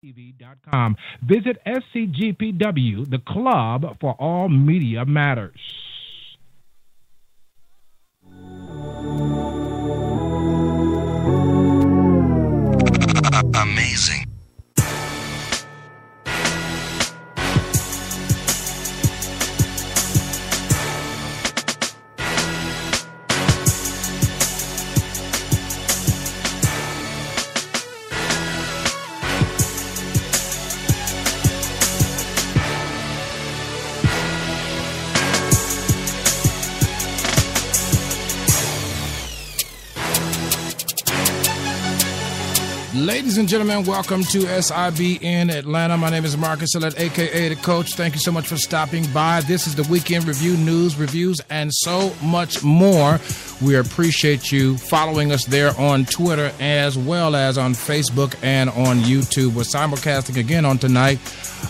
TV.com. Visit SCGPW, the club for all media matters. Amazing. Ladies and gentlemen, welcome to SIB in Atlanta. My name is Marcus Sillett, a.k.a. The Coach. Thank you so much for stopping by. This is the Weekend Review, news, reviews, and so much more. We appreciate you following us there on Twitter as well as on Facebook and on YouTube. We're simulcasting again on tonight,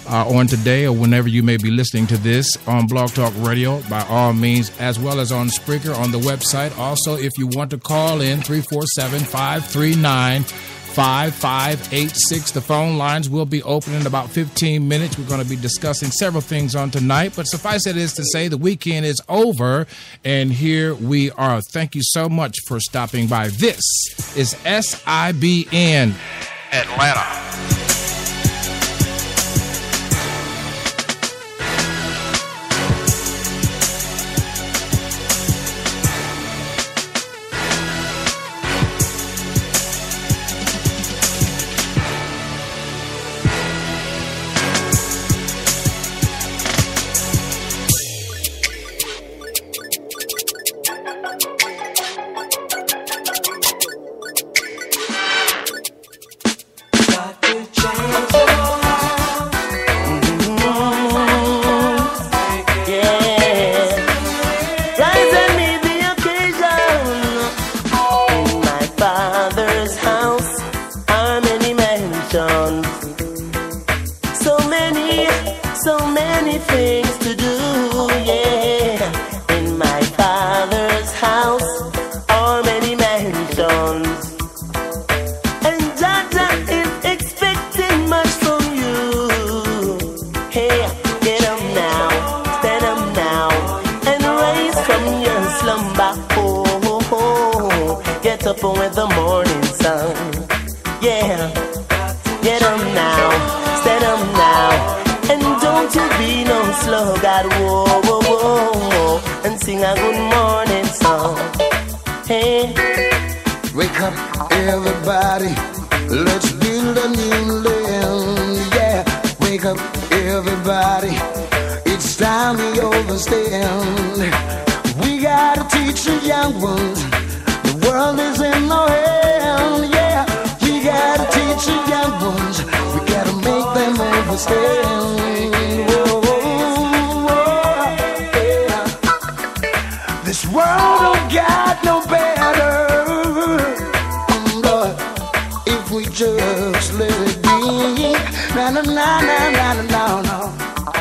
on today, or whenever you may be listening to this on Blog Talk Radio, by all means, as well as on Spreaker, on the website. Also, if you want to call in, 347-539-5586. The phone lines will be open in about 15 minutes. We're going to be discussing several things on tonight, but suffice it is to say the weekend is over, and here we are. Thank you so much for stopping by. This is SIBN Atlanta. With the morning sun, yeah, get 'em now, stand 'em now, and don't you be no slow, God, whoa, whoa, whoa, whoa, and sing a good morning song, hey. Wake up, everybody, let's build a new land, yeah, wake up, everybody, it's time to overstand, we gotta teach the young ones. The world is in our hand, yeah. We gotta teach the young ones. We gotta make them understand. Whoa, whoa, whoa, yeah. This world don't got no better, Lord, if we just let it be. Na na na na na na na.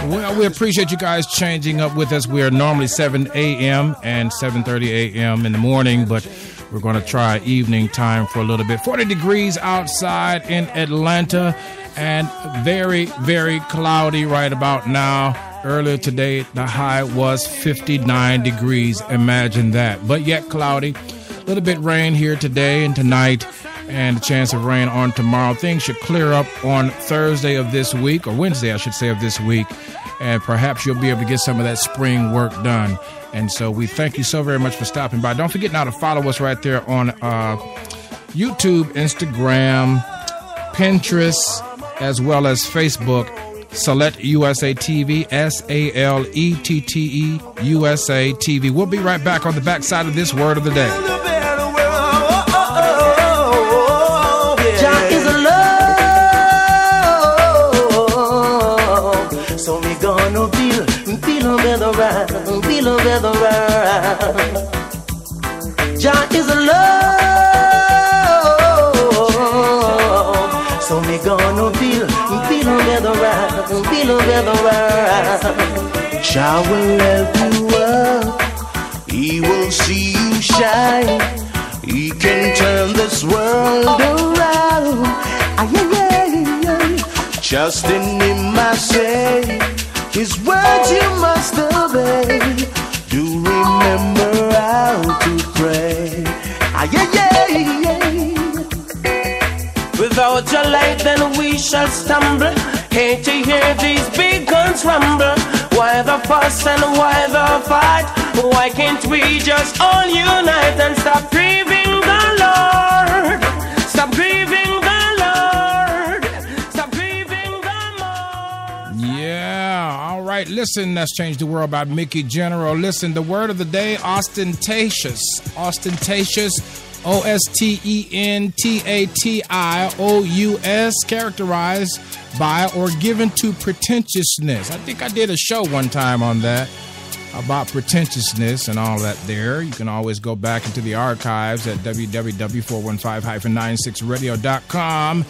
Well, we appreciate you guys changing up with us. We are normally 7 a.m. and 7:30 a.m. in the morning, but we're going to try evening time for a little bit. 40 degrees outside in Atlanta and very, very cloudy right about now. Earlier today, the high was 59 degrees. Imagine that. But yet cloudy. A little bit rain here today and tonight, and a chance of rain on tomorrow. Things should clear up on Thursday of this week, or Wednesday, I should say, of this week. And perhaps you'll be able to get some of that spring work done. And so we thank you so very much for stopping by. Don't forget now to follow us right there on YouTube, Instagram, Pinterest, as well as Facebook. Select USA TV, SALETTE USA TV. We'll be right back on the backside of this word of the day. Jah is a love, so we gonna feel a better ride, feel a better ride. Jah is a love, so we gonna feel a better ride, feel a better ride. Jah will help you up, He will see you shine. He can turn this world around. Trust in him, I say. His words you must obey. Do remember how to pray. Without your light, then we shall stumble. Can't you hear these big guns rumble? Why the fuss and why the fight? Why can't we just all unite and stop grieving the Lord? Stop grieving the Lord. Stop grieving the Lord. Yeah, all right. Listen, let's change the world by Mickey General. Listen, the word of the day, ostentatious. Ostentatious. OSTENTATIOUS, characterized by or given to pretentiousness. I think I did a show one time on that, about pretentiousness and all that there. You can always go back into the archives at www.415-96radio.com,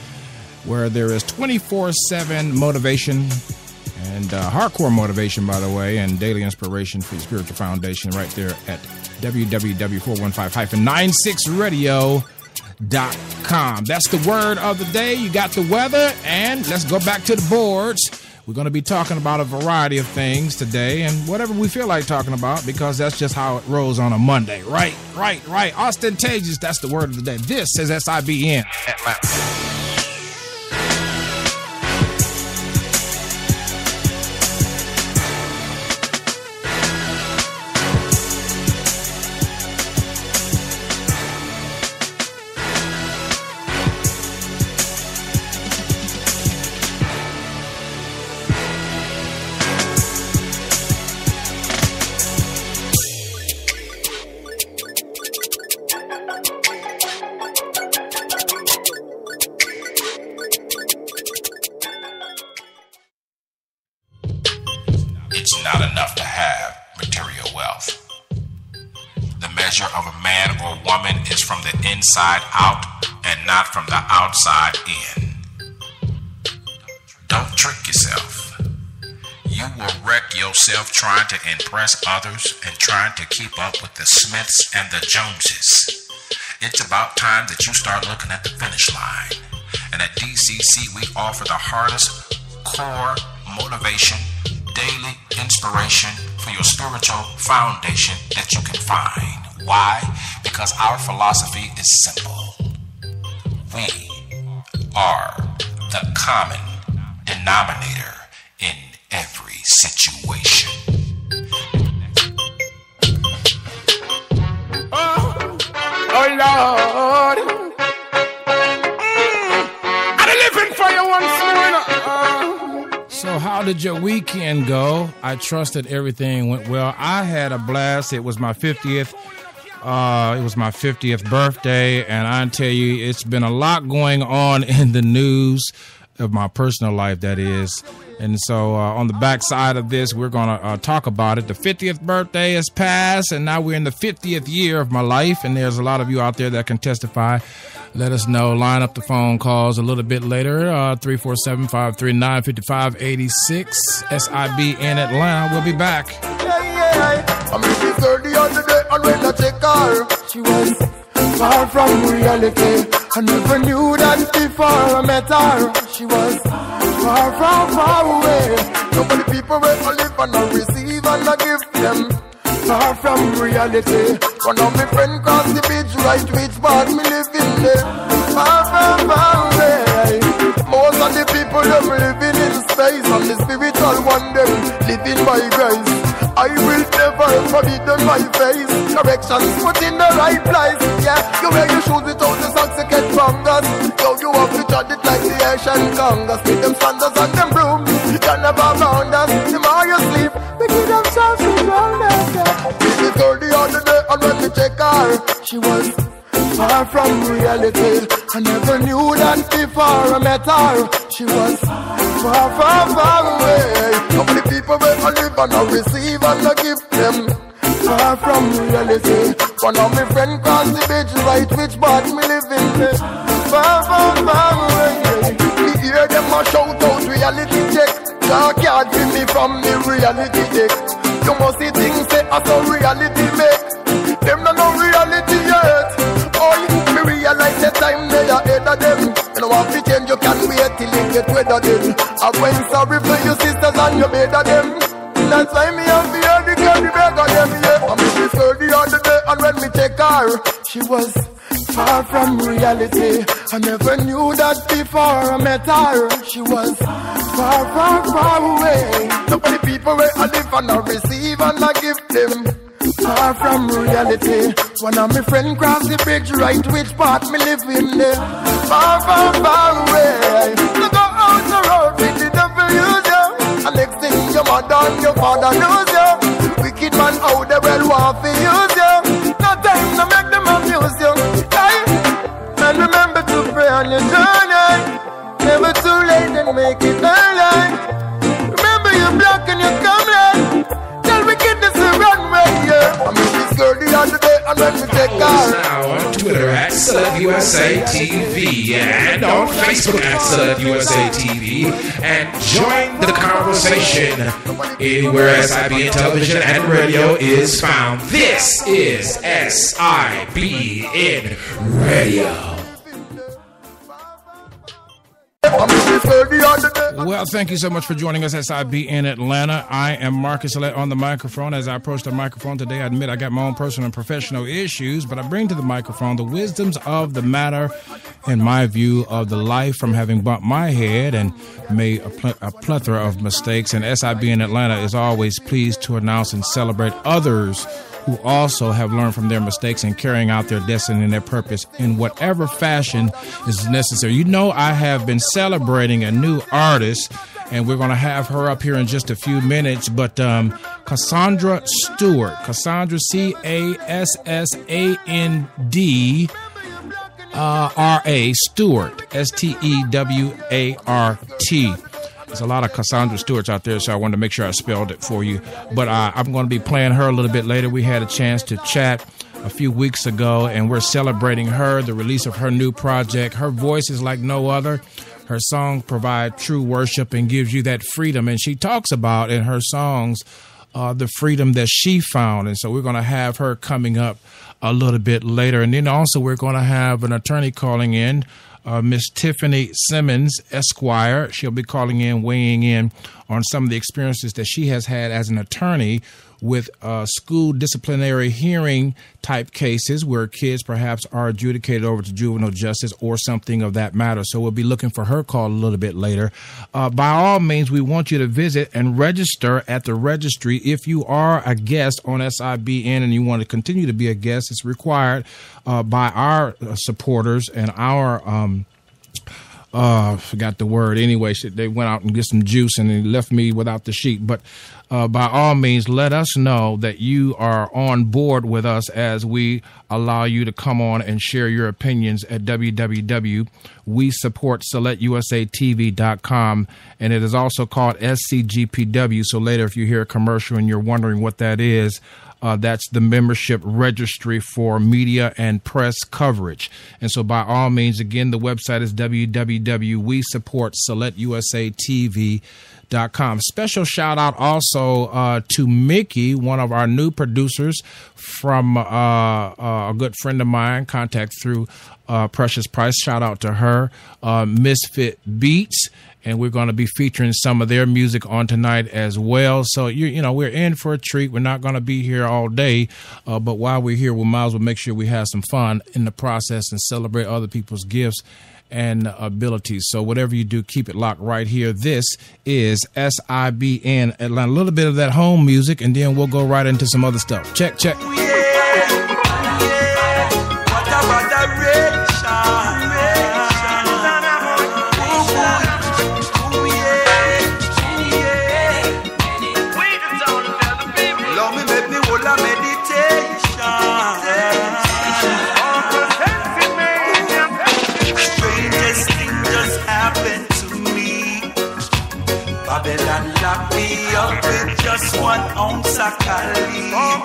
where there is 24/7 motivation and hardcore motivation, by the way, and daily inspiration for your spiritual foundation right there at www.415-96radio.com. That's the word of the day. You got the weather, and let's go back to the boards. We're going to be talking about a variety of things today, and whatever we feel like talking about, because that's just how it rolls on a Monday. Right. Ostentatious, that's the word of the day. This is SIBN Atlanta. It's not enough to have material wealth. The measure of a man or woman is from the inside out and not from the outside in. Don't trick yourself. You will wreck yourself trying to impress others and trying to keep up with the Smiths and the Joneses. It's about time that you start looking at the finish line. And at DCC, we offer the hardest core motivation, daily inspiration for your spiritual foundation that you can find. Why? Because our philosophy is simple. We are the common denominator in every situation. Oh Lord, I'm living for you once more. So how did your weekend go? I trust that everything went well. I had a blast. It was my 50th. It was my 50th birthday, and I tell you, it's been a lot going on in the news of my personal life, that is. And so on the backside of this, we're going to talk about it. The 50th birthday has passed, and now we're in the 50th year of my life, and there's a lot of you out there that can testify. Let us know. Line up the phone calls a little bit later. 347-539-5586. SIB in Atlanta. We'll be back. I'm really 30 on the day, and when I check her, she was far from reality. I never knew that before I met her. She was far away. Nobody people where I live and I receive and I give them. Far from reality. One of my friends crossed the bridge, right which part me living there. Far away. Most of the people them living in space, and the spiritual one them living by grace. I will never forbid them my face. Corrections put in the right place. Yeah, you wear your shoes without the socks, you get fungus. Yo, you have to tread it like the Asian Congress. With them sandals and them brooms, you can never round us. The more you sleep, we give them chance to round us. This is 30 on the day, and when we check her, she was far from reality. I never knew that before I met her. She was far away. How many people where I live and I receive and I give them? Far from reality. One of my friends crossed the bridge, right which part me living there. Far away. Me hear them a shout out reality check. Dark yard with me from the reality check. You must see things say as a reality make. Them no reality yet. Oh, me realize the time they are ahead of them. You know what we change, you can wait till it get rid of them. I went sorry for your sisters and your better them. That's why me have to hear the girl the beg of them, yeah. I met this girl the other day, and when me take her, she was far from reality. I never knew that before I met her. She was far, far, far away. Look at the people where I live and I receive and I give them. Far from reality. One of my friends cross the bridge, right which part me live in there. Far, far, far away. So go out the road with the devil use you. And next thing your mother and your father knows you. Wicked man out there well want to use you. No time to make them abuse you. Hey. And remember to pray on your journey. Never too late and make it early. Remember you're black and you come late. Tell wickedness to run away, yeah. I mean this girl the other day and when we take her. Now on Twitter at USA TV and on Facebook at USA TV, and join the conversation anywhere SIBN television and radio is found. This is SIBN Radio. Well, thank you so much for joining us, SIB in Atlanta. I am Marcus Salette on the microphone. As I approach the microphone today, I admit I got my own personal and professional issues, but I bring to the microphone the wisdoms of the matter and my view of the life from having bumped my head and made a plethora of mistakes. And SIB in Atlanta is always pleased to announce and celebrate others who also have learned from their mistakes and carrying out their destiny and their purpose in whatever fashion is necessary. You know, I have been celebrating a new artist, and we're going to have her up here in just a few minutes, but Cassandra Stewart, Cassandra CASSAND Stewart, STEWART. There's a lot of Cassandra Stewarts out there, so I wanted to make sure I spelled it for you. But I'm going to be playing her a little bit later. We had a chance to chat a few weeks ago, and we're celebrating her, the release of her new project. Her voice is like no other. Her song provides true worship and gives you that freedom. And she talks about in her songs the freedom that she found. And so we're going to have her coming up a little bit later. And then also we're going to have an attorney calling in, Miss Tiffany Simmons, Esquire. She'll be calling in, weighing in on some of the experiences that she has had as an attorney with school disciplinary hearing type cases where kids perhaps are adjudicated over to juvenile justice or something of that matter. So we'll be looking for her call a little bit later. By all means, we want you to visit and register at the registry. If you are a guest on SIBN and you want to continue to be a guest, it's required by our supporters and our forgot the word. Anyway, they went out and get some juice and they left me without the sheet. But by all means, let us know that you are on board with us as we allow you to come on and share your opinions at www.WeSupportSelectUSATV.com. And it is also called SCGPW. So later, if you hear a commercial and you're wondering what that is, that's the membership registry for media and press coverage. And so by all means, again, the website is www.WeSupportSelectUSATV.com. Special shout out also to Mickey, one of our new producers from a good friend of mine, contact through Precious Price. Shout out to her. Misfit Beats. And we're going to be featuring some of their music on tonight as well. So, you know, we're in for a treat. We're not going to be here all day. But while we're here, we might as well make sure we have some fun in the process and celebrate other people's gifts and abilities. So whatever you do, keep it locked right here. This is SIBN Atlanta. A little bit of that home music, and then we'll go right into some other stuff. Check, check. Just 1 ounce of calorie. I'm a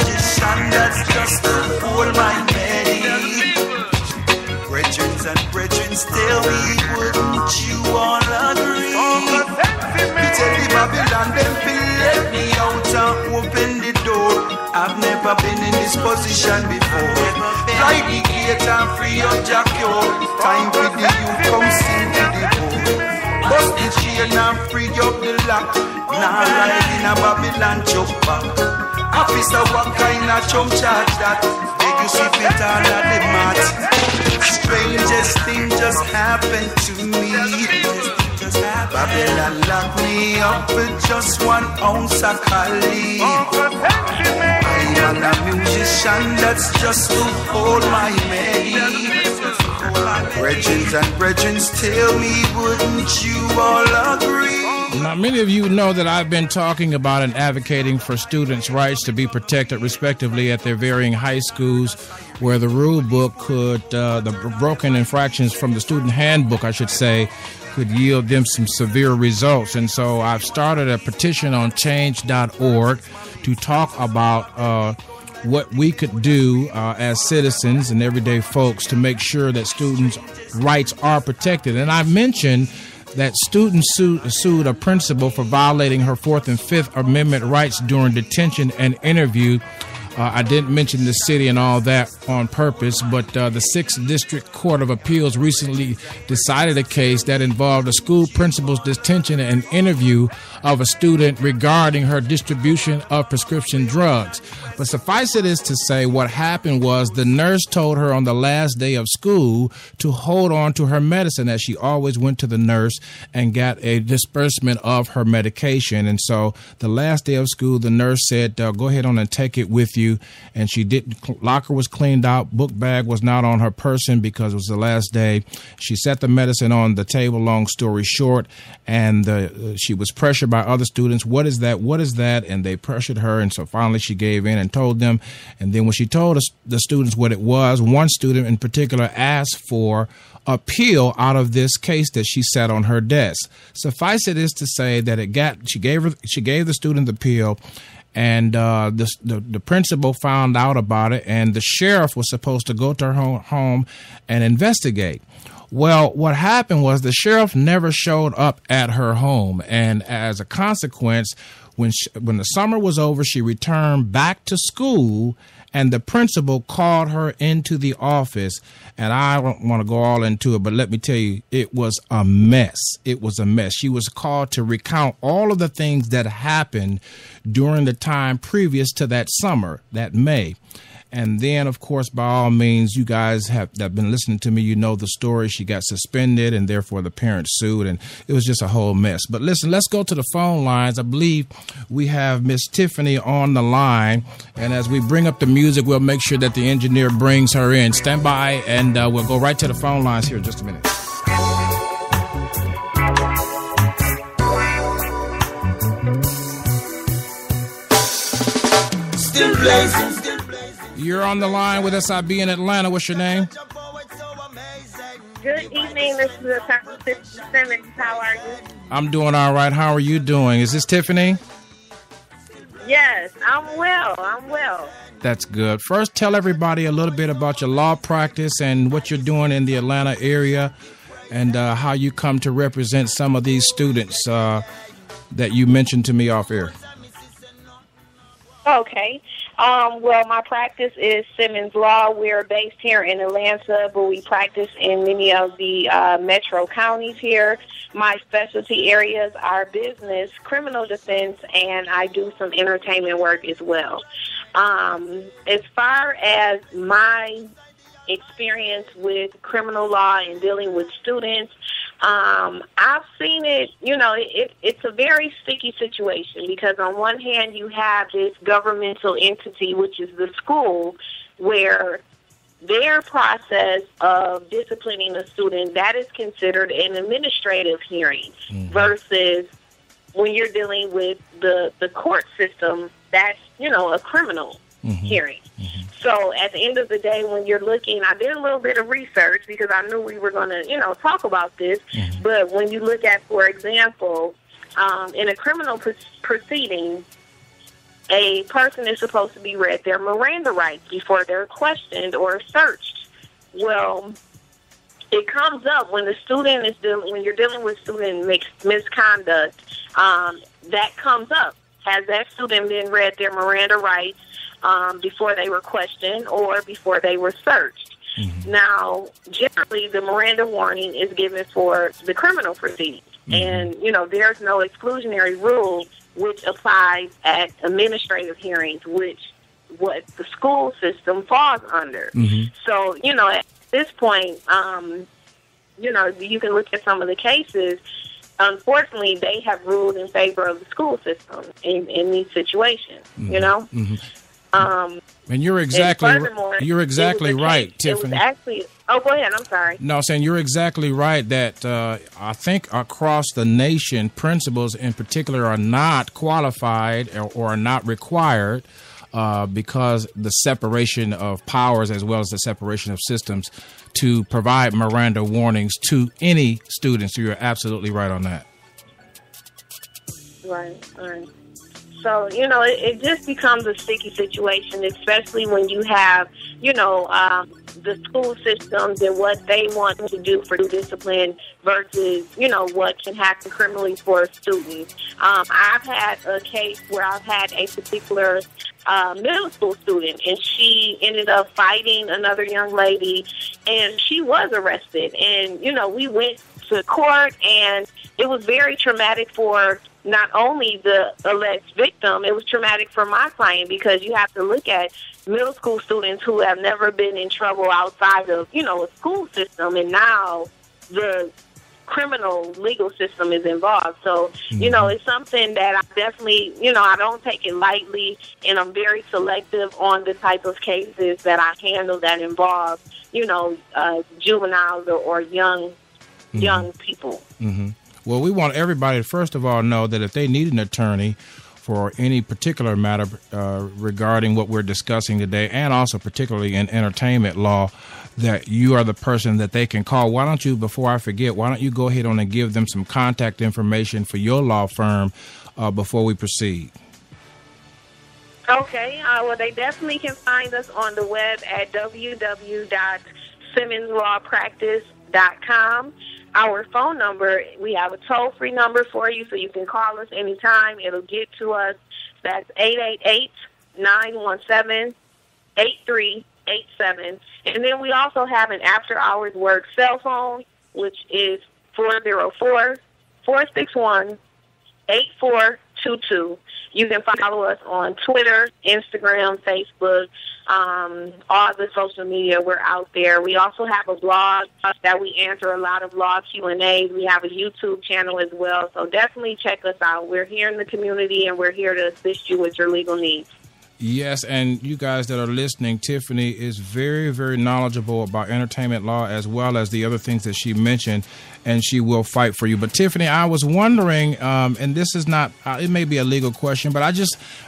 musician that's just to hold my melody. Brethren and brethren, still we wouldn't you all agree? We tell the Babylon them to let me out and open the door. I've never been in this position before. fly the gate and free up Jackie. Time for the youth come sing to the boat. Bust the chain and free up the lock. Now ride in a Babylon jump back. Officer, what kind of chump charge that? Make you see it all at the mat. Strangest thing just happened to me. Babylon locked me up with just 1 ounce of Cali. I'm a musician that's just to hold my melody. Brethren and brethren, tell me, wouldn't you all agree? Now, many of you know that I've been talking about and advocating for students' rights to be protected respectively at their varying high schools, where the rule book could, the broken infractions from the student handbook, I should say, could yield them some severe results. And so I've started a petition on change.org to talk about what we could do as citizens and everyday folks to make sure that students' rights are protected. And I mentioned that student sued a principal for violating her 4th and 5th Amendment rights during detention and interview. I didn't mention the city and all that on purpose, but the 6th District Court of Appeals recently decided a case that involved a school principal's detention and interview of a student regarding her distribution of prescription drugs. But suffice it is to say, what happened was the nurse told her on the last day of school to hold on to her medicine, as she always went to the nurse and got a disbursement of her medication. And so the last day of school, the nurse said, go ahead on and take it with you. And she didn't. Locker was cleaned out. Book bag was not on her person because it was the last day. She set the medicine on the table, long story short, and she was pressured by other students. What is that? What is that? And they pressured her. And so finally she gave in and told them. And then when she told the students what it was, one student in particular asked for appeal out of this case that she sat on her desk. Suffice it is to say that she gave the student the appeal. And the principal found out about it, and the sheriff was supposed to go to her home and investigate. Well, what happened was the sheriff never showed up at her home, and as a consequence, when the summer was over, she returned back to school, and the principal called her into the office. And I don't want to go all into it, but let me tell you, it was a mess. It was a mess. She was called to recount all of the things that happened during the time previous to that summer, that May. And then, of course, by all means, you guys that have been listening to me, you know the story. She got suspended, and therefore the parents sued, and it was just a whole mess. But listen, let's go to the phone lines. I believe we have Miss Tiffany on the line, and as we bring up the music, we'll make sure that the engineer brings her in. Stand by, and we'll go right to the phone lines here in just a minute. Still blazing. You're on the line with SIB in Atlanta. What's your name? Good evening. This is Attorney Simmons. How are you? I'm doing all right. How are you doing? Is this Tiffany? Yes, I'm well. That's good. First, tell everybody a little bit about your law practice and what you're doing in the Atlanta area, and how you come to represent some of these students that you mentioned to me off air. Okay. Well, my practice is Simmons Law. We're based here in Atlanta, but we practice in many of the metro counties here. My specialty areas are business, criminal defense, and I do some entertainment work as well. As far as my experience with criminal law and dealing with students, I've seen it, it's a very sticky situation because on one hand you have this governmental entity, which is the school, where their process of disciplining a student, that is considered an administrative hearing, versus when you're dealing with the court system, that's, a criminal hearing. So at the end of the day, when you're looking, I did a little bit of research because I knew we were going to, talk about this. But when you look at, for example, in a criminal proceeding, a person is supposed to be read their Miranda rights before they're questioned or searched. Well, it comes up when the student is when you're dealing with student misconduct, that comes up. Has that student been read their Miranda rights? before they were questioned or before they were searched. Mm-hmm. Now, generally, the Miranda warning is given for the criminal proceedings. Mm-hmm. And, you know, there's no exclusionary rule which applies at administrative hearings, which what the school system falls under. Mm-hmm. So, you know, at this point, you know, you can look at some of the cases. Unfortunately, they have ruled in favor of the school system in these situations, mm-hmm. you know? Mm-hmm. And you're exactly right, Tiffany. Go ahead. I'm sorry. No, I'm saying you're exactly right that I think across the nation, principals in particular are not qualified or are not required because the separation of powers as well as the separation of systems to provide Miranda warnings to any students. So you're absolutely right on that. Right. So, you know, it just becomes a sticky situation, especially when you have, you know, the school systems and what they want to do for discipline versus, you know, what can happen criminally for a student. I've had a case where I've had a particular middle school student, and she ended up fighting another young lady, and she was arrested. And, you know, we went to court, and it was very traumatic for not only the alleged victim, it was traumatic for my client, because you have to look at middle school students who have never been in trouble outside of, you know, a school system, and now the criminal legal system is involved. So, you know, it's something that I definitely, you know, I don't take it lightly, and I'm very selective on the type of cases that I handle that involve, you know, juveniles or young people. Mm-hmm. Well, we want everybody to, first of all, know that if they need an attorney for any particular matter regarding what we're discussing today, and also particularly in entertainment law, that you are the person that they can call. Why don't you, before I forget, why don't you go ahead on and give them some contact information for your law firm before we proceed? Okay. Well, they definitely can find us on the web at www.simmonslawpractice.com. Our phone number, we have a toll-free number for you, so you can call us anytime. It'll get to us. That's 888-917-8387. And then we also have an after-hours work cell phone, which is 404-461-8422. You can follow us on Twitter, Instagram, Facebook, all the social media. We're out there. We also have a blog that we answer a lot of law Q&As. We have a YouTube channel as well. So definitely check us out. We're here in the community, and we're here to assist you with your legal needs. Yes, and you guys that are listening, Tiffany is very, very knowledgeable about entertainment law as well as the other things that she mentioned, and she will fight for you. But Tiffany, I was wondering, and this is not, it may be a legal question, but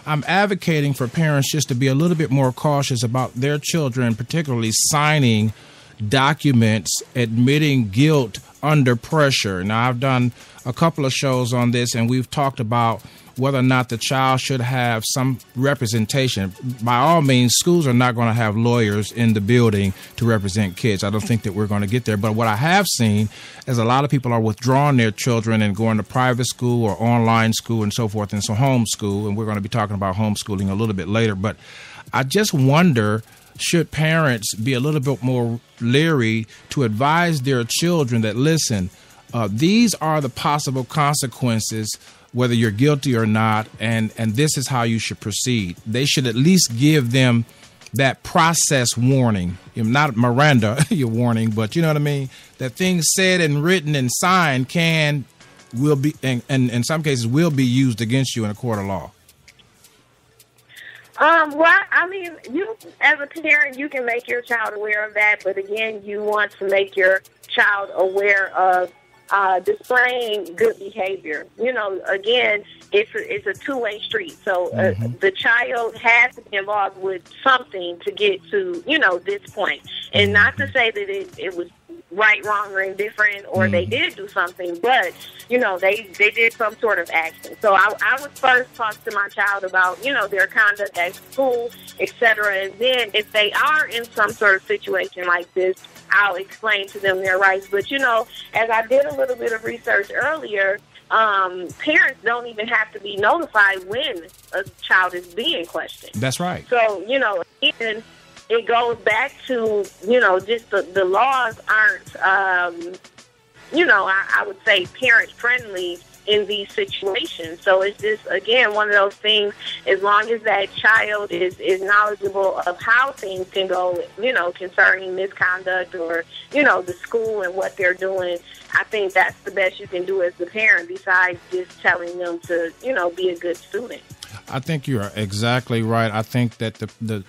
I'm advocating for parents just to be a little bit more cautious about their children, particularly signing documents admitting guilt under pressure. Now, I've done a couple of shows on this, and we've talked about whether or not the child should have some representation. By all means, schools are not going to have lawyers in the building to represent kids. I don't think that we're going to get there. But what I have seen is a lot of people are withdrawing their children and going to private school or online school and so forth, and so homeschool. And we're going to be talking about homeschooling a little bit later. But I just wonder, should parents be a little bit more leery to advise their children that, listen, these are the possible consequences whether you're guilty or not, and this is how you should proceed. They should at least give them that process warning, not Miranda, your warning, but you know what I mean? That things said and written and signed will be, and in some cases will be used against you in a court of law. Well, I mean, you as a parent, you can make your child aware of that, but again, you want to make your child aware of displaying good behavior. You know, again, it's a two-way street. So the child has to be involved with something to get to, you know, this point. And not to say that it was right, wrong, or indifferent, or they did do something, but, you know, they did some sort of action. So I would first talk to my child about, you know, their conduct at school, etc. And then if they are in some sort of situation like this, I'll explain to them their rights. But, you know, as I did a little bit of research earlier, parents don't even have to be notified when a child is being questioned. That's right. So, you know, again, it goes back to, you know, just the laws aren't, you know, I would say parent-friendly in these situations. So it's just, again, one of those things, as long as that child is knowledgeable of how things can go, you know, concerning misconduct or, you know, the school and what they're doing, I think that's the best you can do as the parent besides just telling them to, you know, be a good student. I think you're exactly right. I think that the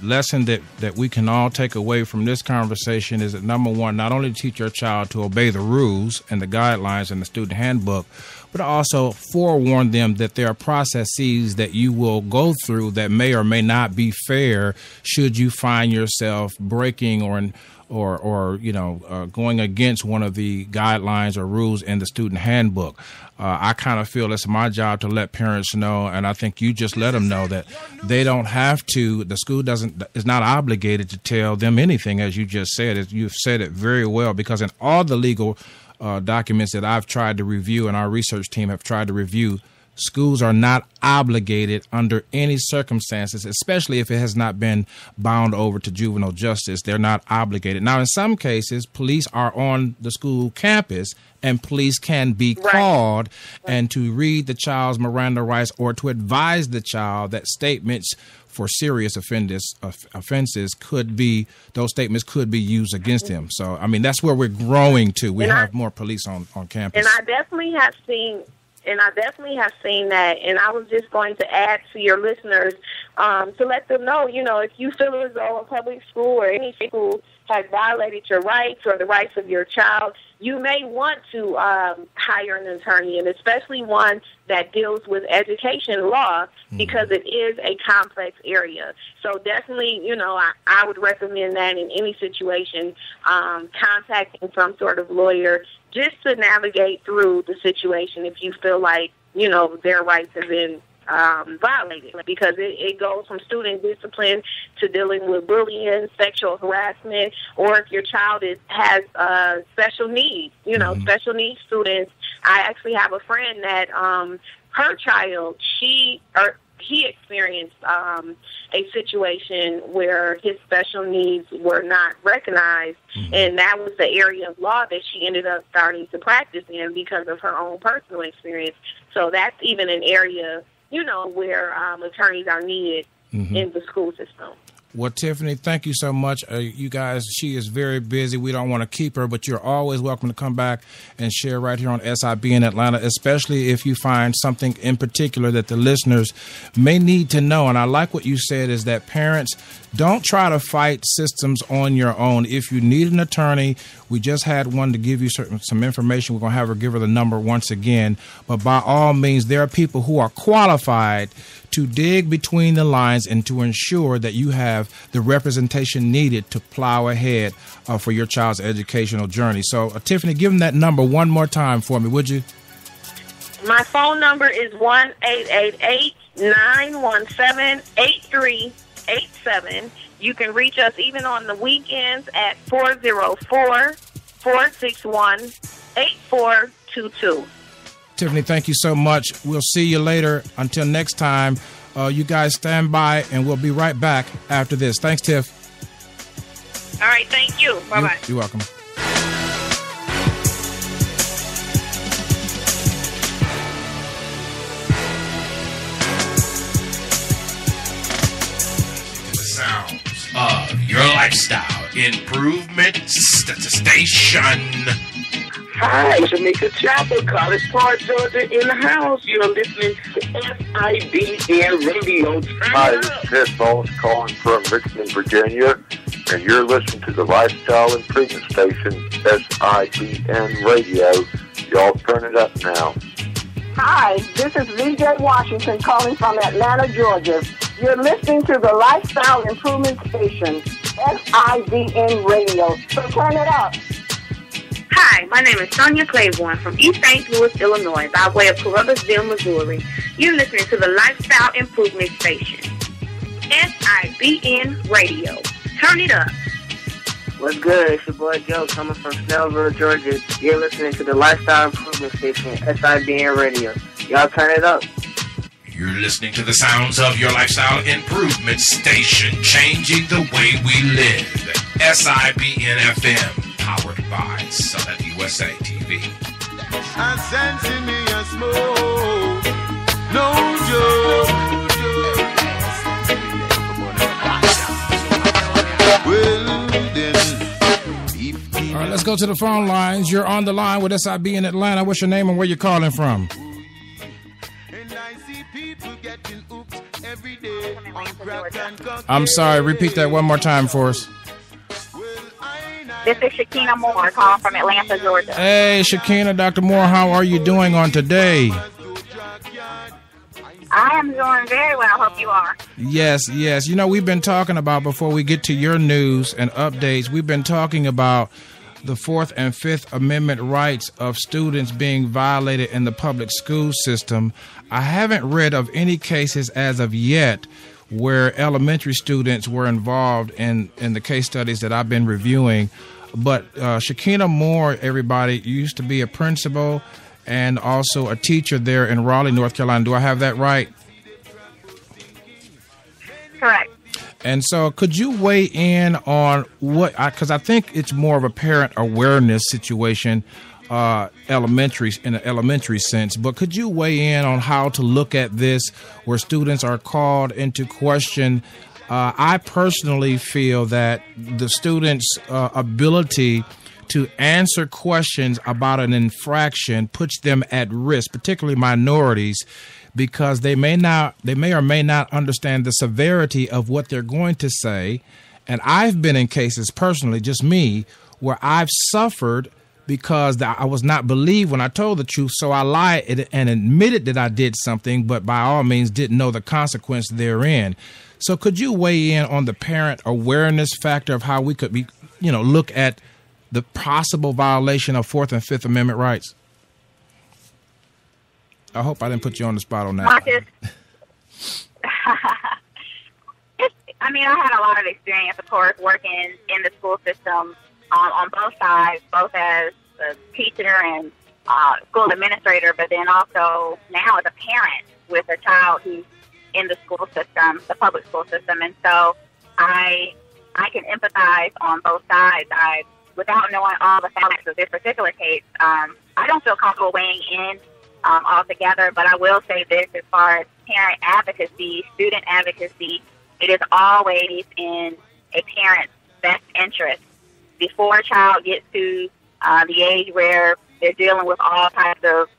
lesson that we can all take away from this conversation is that, number one, not only teach your child to obey the rules and the guidelines in the student handbook, but also forewarn them that there are processes that you will go through that may or may not be fair should you find yourself breaking or you know, going against one of the guidelines or rules in the student handbook. I kind of feel it's my job to let parents know, and I think you just let them know that they don't have to. The school is not obligated to tell them anything, as you just said. You've said it very well, because in all the legal documents that I've tried to review and our research team have tried to review, schools are not obligated under any circumstances, especially if it has not been bound over to juvenile justice. They're not obligated. Now, in some cases, police are on the school campus, and police can be called and to read the child's Miranda rights or to advise the child that statements for serious offenses could be, those statements could be used against him. So, I mean, that's where we're growing to. We have more police on campus. And I definitely have seen that, and I was just going to add to your listeners to let them know, you know, if you feel as though a public school or any school has violated your rights or the rights of your child, you may want to hire an attorney, and especially one that deals with education law, because it is a complex area. So definitely, you know, I would recommend that in any situation, contacting some sort of lawyer just to navigate through the situation if you feel like, you know, their rights have been violated, because it goes from student discipline to dealing with bullying, sexual harassment, or if your child has special needs, you know, special needs students. I actually have a friend that her child, he experienced a situation where his special needs were not recognized, and that was the area of law that she ended up starting to practice in because of her own personal experience. So that's even an area, you know, where attorneys are needed in the school system. Well, Tiffany, thank you so much. You guys, she is very busy. We don't want to keep her, but you're always welcome to come back and share right here on SIB in Atlanta, especially if you find something in particular that the listeners may need to know. And I like what you said is that parents, don't try to fight systems on your own. If you need an attorney, we just had one to give you some information. We're going to have her give her the number once again. But by all means, there are people who are qualified to dig between the lines and to ensure that you have the representation needed to plow ahead for your child's educational journey. So, Tiffany, give them that number one more time for me, would you? My phone number is 1-888-917-8387. You can reach us even on the weekends at 404-461-8422. Tiffany, thank you so much. We'll see you later. Until next time, you guys stand by, and we'll be right back after this. Thanks, Tiff. All right, thank you. Bye-bye. You're welcome. Sounds of your lifestyle improvement station. Hi, Jamaica Chapel, College Park, Georgia, in the house. You're listening to SIBN Radio. Hi, this is Ted Bones calling from Richmond, Virginia, and you're listening to the Lifestyle Improvement Station, SIBN Radio. Y'all turn it up now. Hi, this is VJ Washington calling from Atlanta, Georgia. You're listening to the Lifestyle Improvement Station, SIBN Radio. So turn it up. Hi, my name is Sonia Claiborne from East St. Louis, Illinois, by way of Columbusville, Missouri. You're listening to the Lifestyle Improvement Station, SIBN Radio. Turn it up. What's good? It's your boy Joe coming from Snellville, Georgia. You're listening to the Lifestyle Improvement Station, SIBN Radio. Y'all turn it up. You're listening to the sounds of your lifestyle improvement station, changing the way we live. SIBN FM, powered by Southern USA TV. I sense in me a smoke, no joke. Well then, all right, let's go to the phone lines. You're on the line with SIB in Atlanta. What's your name and where you calling from? I'm sorry, repeat that one more time for us. This is Shakina Moore calling from Atlanta, Georgia. Hey, Shakina, Dr. Moore, how are you doing on today? I am doing very well. I hope you are. Yes. You know, we've been talking about, before we get to your news and updates, we've been talking about the Fourth and Fifth Amendment rights of students being violated in the public school system. I haven't read of any cases as of yet where elementary students were involved in the case studies that I've been reviewing. But Shakina Moore, everybody, used to be a principal and also a teacher there in Raleigh, North Carolina. Do I have that right? Correct. And so could you weigh in on what, because I think it's more of a parent awareness situation, in an elementary sense, but could you weigh in on how to look at this where students are called into question? I personally feel that the students' ability to answer questions about an infraction puts them at risk, particularly minorities, because they may or may not understand the severity of what they're going to say. And I've been in cases personally, just me, where I've suffered because I was not believed when I told the truth. So I lied and admitted that I did something, but by all means didn't know the consequence therein. So could you weigh in on the parent awareness factor of how we could be, look at the possible violation of Fourth and Fifth Amendment rights? I hope I didn't put you on the spot on that. Marcus, I had a lot of experience, of course, working in the school system on both sides, both as a teacher and school administrator, but then also now as a parent with a child who's in the school system, the public school system. And so I can empathize on both sides. Without knowing all the facts of this particular case, I don't feel comfortable weighing in altogether, but I will say this as far as parent advocacy, student advocacy, it is always in a parent's best interest. Before a child gets to the age where they're dealing with all types of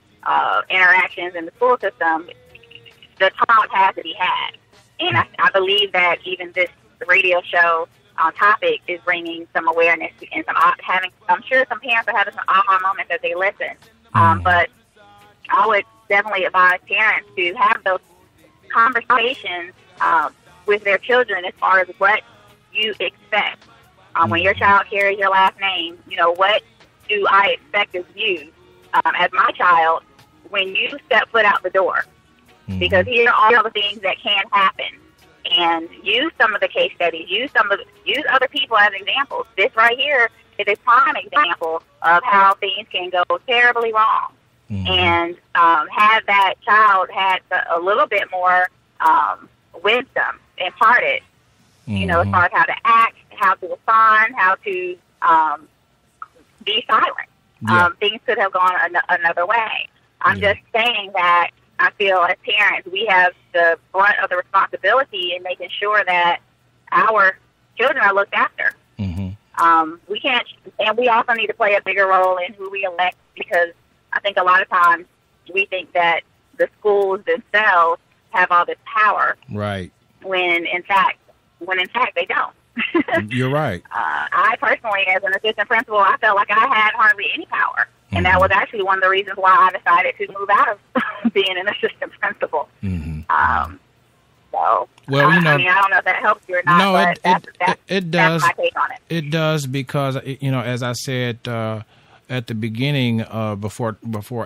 interactions in the school system, the child has to be had. And I believe that even this radio show topic is bringing some awareness and I'm sure some parents are having some aha moments as they listen. But I would definitely advise parents to have those conversations with their children as far as what you expect. When your child carries your last name, what do I expect of you as my child when you step foot out the door? Because here are all the things that can happen. And use some of the case studies, use other people as examples. This right here is a prime example of how things can go terribly wrong. And had that child had a little bit more wisdom imparted, as far as how to act, how to respond, how to be silent. Things could have gone another way. I'm just saying that I feel as parents, we have the brunt of the responsibility in making sure that our children are looked after. We can't, and we also need to play a bigger role in who we elect, because I think a lot of times we think that the schools themselves have all this power. Right. When in fact they don't. You're right. I personally, as an assistant principal, I felt like I had hardly any power. And that was actually one of the reasons why I decided to move out of being an assistant principal. So, well, I don't know if that helps you or not. No, it does. That's my take on it. It does, because, as I said, at the beginning, before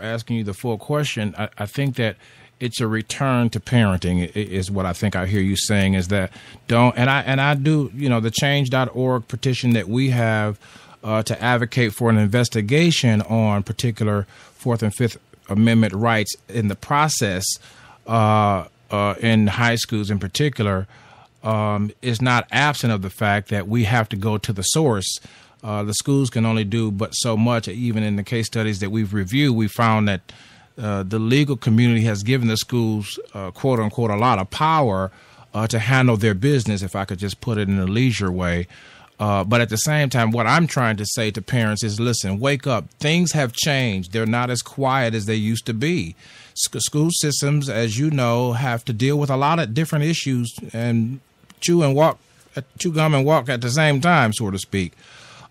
asking you the full question, I think that it's a return to parenting is what I think I hear you saying, is that I do, the change.org petition that we have to advocate for an investigation on particular Fourth and Fifth Amendment rights in the process in high schools in particular is not absent of the fact that we have to go to the source. The schools can only do but so much. Even in the case studies that we've reviewed, we found that the legal community has given the schools, quote unquote, a lot of power to handle their business, if I could just put it in a leisure way. But at the same time, what I'm trying to say to parents is, listen, wake up. Things have changed. They're not as quiet as they used to be. School systems, as you know, have to deal with a lot of different issues and chew gum and walk at the same time, so to speak.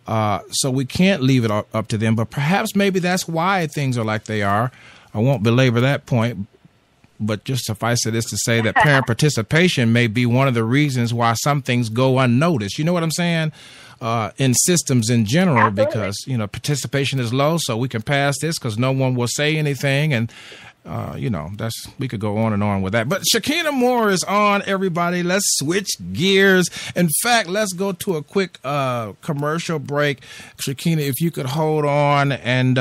So we can't leave it up to them. But perhaps maybe that's why things are like they are. I won't belabor that point, but just suffice it is to say that parent participation may be one of the reasons why some things go unnoticed. You know what I'm saying? In systems in general, Absolutely. because, participation is low, so we can pass this because no one will say anything. And, we could go on and on with that. But Shekinah Moore is on, everybody. Let's switch gears. In fact, let's go to a quick commercial break. Shekinah, if you could hold on, and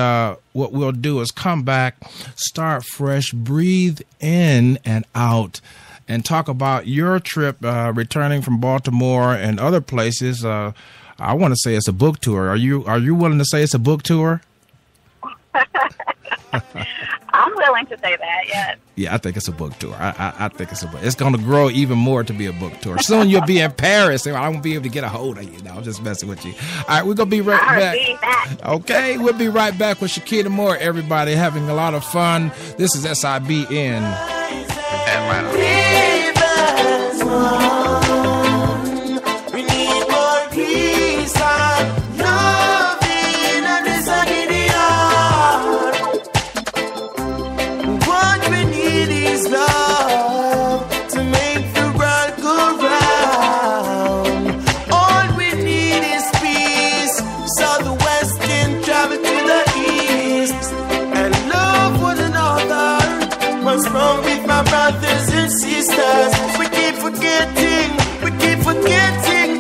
what we'll do is come back, start fresh, breathe in and out, and talk about your trip returning from Baltimore and other places. I want to say it's a book tour. Are you willing to say it's a book tour? I'm willing to say that, yes. Yeah, I think it's a book tour. I think it's a book. It's going to grow even more to be a book tour. Soon you'll be in Paris. I won't be able to get a hold of you. No, I'm just messing with you. All right, we're going to be right back. Okay, we'll be right back with Shekinah Moore, everybody, having a lot of fun. This is SIBN Atlanta. We need more peace and loving and this what we need is love to make the world go round. All we need is peace, so the West can travel to the East and love one another. What's wrong with my brothers and sisters? We keep forgetting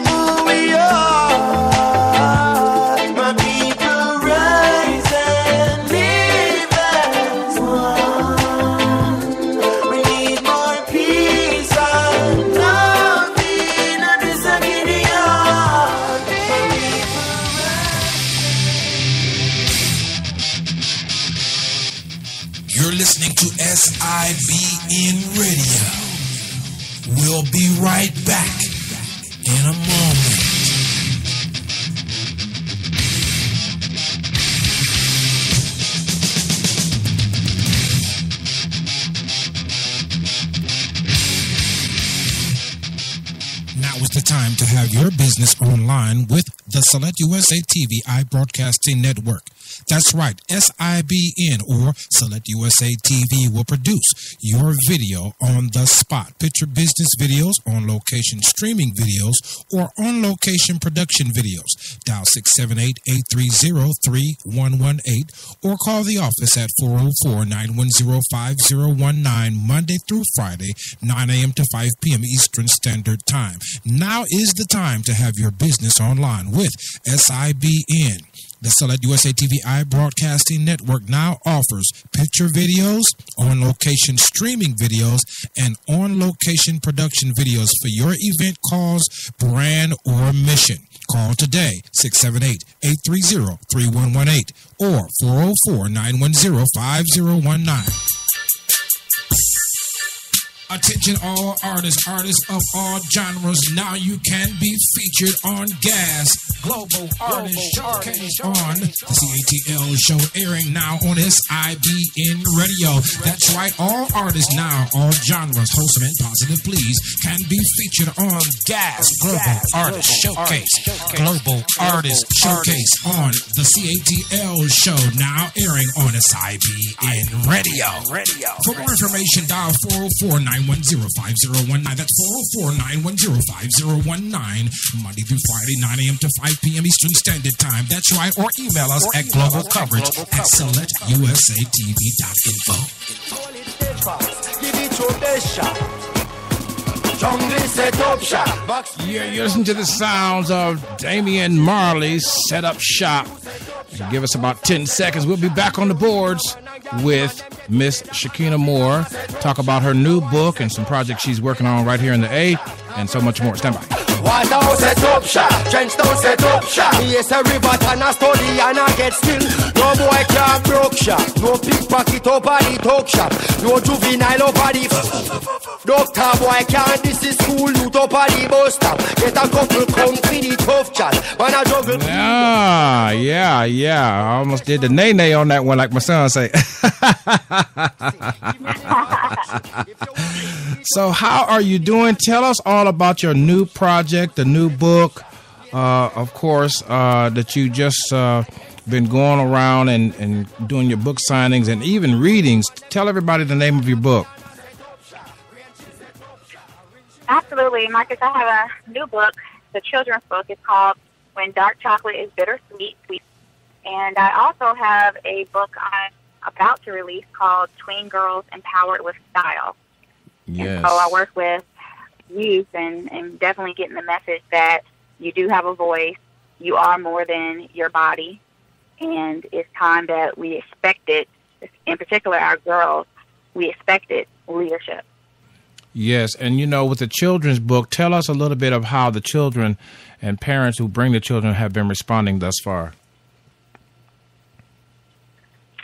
who we are. My people rise and live as one. We need more peace and love in this Gideon. You're listening to SIBN Radio. We'll be right back in a moment. Now is the time to have your business online with the Select USA TV iBroadcasting Network. That's right, SIBN or Select USA TV will produce your video on the spot. Picture business videos, on location streaming videos, or on location production videos. Dial 678-830-3118 or call the office at 404-910-5019 Monday through Friday, 9 a.m. to 5 p.m. Eastern Standard Time. Now is the time to have your business online with SIBN. The Select USA TV iBroadcasting Network now offers picture videos, on-location streaming videos, and on-location production videos for your event cause, brand, or mission. Call today, 678-830-3118 or 404-910-5019. Attention all artists of all genres. Now you can be featured on Gas Global Artist Showcase on the CATL show, airing now on SIBN Radio. That's right, all artists now, all genres, wholesome and positive, please can be featured on GAS Global Artist Showcase. Global Artist Showcase on the CATL show, now airing on SIBN Radio. For more information, dial 404-910-5019. That's 404-910-5019. Monday through Friday, 9 a.m. to 5 p.m. Eastern Standard Time. That's right. Or email us at globalcoverage@selectusatv.info. Give it your best shot. Jungle set up shop. Yeah, you listen to the sounds of Damian Marley's Set Up Shop. Give us about 10 seconds. We'll be back on the boards with Miss Shakina Moore. Talk about her new book and some projects she's working on right here in the A, and so much more. Stand by. Waterhouse set up shop, Trenchtown set up shop. Yes, a river and a study and I get still. No boy can't broke shop, no pickpocket over the talk shop, no juvenile over the doctor boy can't. This is school loot over the bus stop. Get a couple come for the tough chat. When I juggle. Yeah. I almost did the nay on that one, like my son say. So how are you doing? Tell us all about your new project, the new book, of course, that you just been going around and doing your book signings and even readings. Tell everybody the name of your book. Absolutely, Marcus. I have a new book, the children's book. It's called When Dark Chocolate is Bittersweet. And I also have a book I'm about to release called Tween Girls Empowered with Style. Yes. And so I work with youth and definitely getting the message that you do have a voice, you are more than your body, and it's time that we expected, in particular our girls, we expected leadership. Yes, and with the children's book, tell us a little bit of how the children and parents who bring the children have been responding thus far.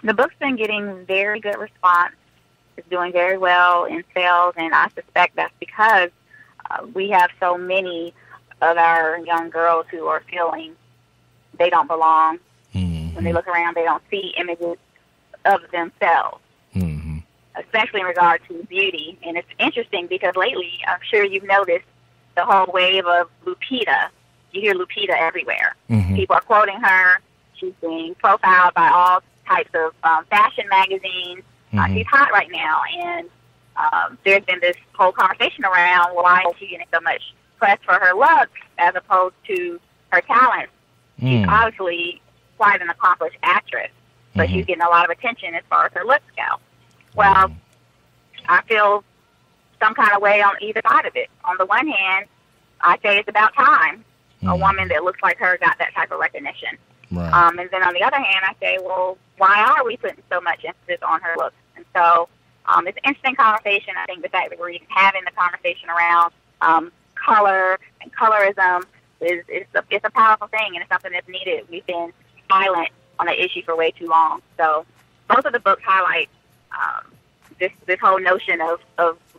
The book's been getting very good response. It's doing very well in sales, and I suspect that's because we have so many of our young girls who are feeling they don't belong. Mm-hmm. When they look around, they don't see images of themselves, especially in regard to beauty. And it's interesting because lately, I'm sure you've noticed the whole wave of Lupita. You hear Lupita everywhere. Mm-hmm. People are quoting her. She's being profiled by all types of fashion magazines. She's hot right now, and there's been this whole conversation around why is she getting so much press for her looks as opposed to her talents. She's obviously quite an accomplished actress, but she's getting a lot of attention as far as her looks go. Well, I feel some kind of way on either side of it. On the one hand, I say it's about time a woman that looks like her got that type of recognition. Right. And then on the other hand, I say, well, why are we putting so much emphasis on her looks? And so it's an interesting conversation. I think the fact that we're even having the conversation around color and colorism it's a powerful thing, and it's something that's needed. We've been silent on the issue for way too long. So both of the books highlight this whole notion of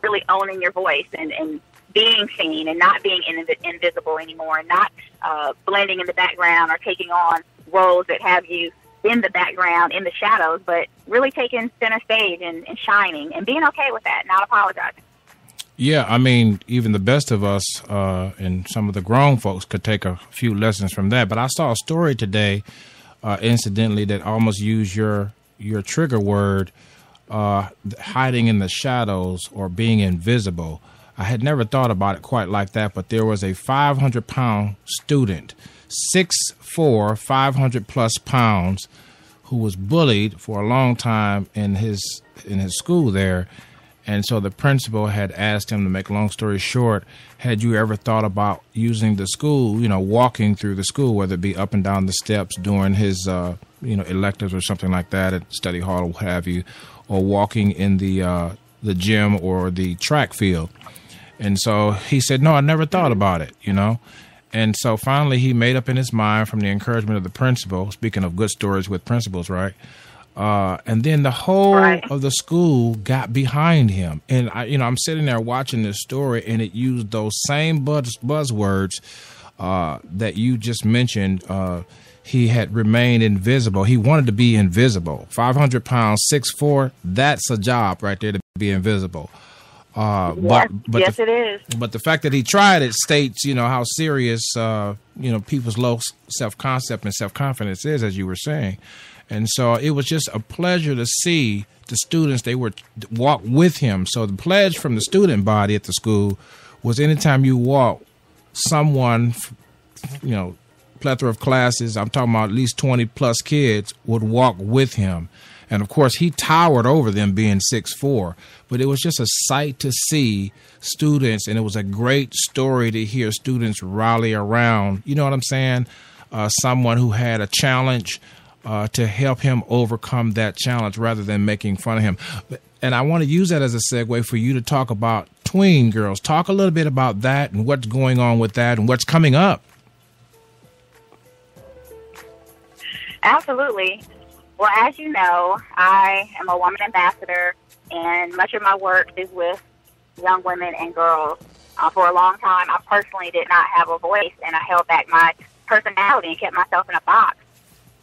really owning your voice and being seen and not being invisible anymore, and not blending in the background or taking on roles that have you in the background, in the shadows, but really taking center stage and shining and being okay with that, not apologizing. Yeah, I mean, even the best of us and some of the grown folks could take a few lessons from that. But I saw a story today, incidentally, that almost used your trigger word, hiding in the shadows or being invisible. I had never thought about it quite like that, but there was a 500-pound student, 6'4", 500-plus pounds, who was bullied for a long time in his school there. And so the principal had asked him, to make a long story short, had you ever thought about using the school, walking through the school, whether it be up and down the steps during his, electives or something like that at study hall or what have you, or walking in the gym or the track field. And so he said, no, I never thought about it, And so finally he made up in his mind from the encouragement of the principal, speaking of good stories with principals, right? And then the whole of the school got behind him. And I'm sitting there watching this story, and it used those same buzzwords that you just mentioned. He had remained invisible. He wanted to be invisible. 500 pounds, 6'4", that's a job right there, to be invisible. Yes, it is. But the fact that he tried it states, how serious, people's low self-concept and self-confidence is, as you were saying. And so it was just a pleasure to see the students, they would walk with him. So the pledge from the student body at the school was anytime you walk, someone, plethora of classes, I'm talking about at least 20 plus kids, would walk with him. And of course, he towered over them being 6'4", but it was just a sight to see students. And it was a great story to hear students rally around, you know what I'm saying? Someone who had a challenge, to help him overcome that challenge rather than making fun of him. And I want to use that as a segue for you to talk about tween girls. Talk a little bit about that and what's going on with that and what's coming up. Absolutely. Well, as you know, I am a woman ambassador, and much of my work is with young women and girls. For a long time, I personally did not have a voice, and I held back my personality and kept myself in a box.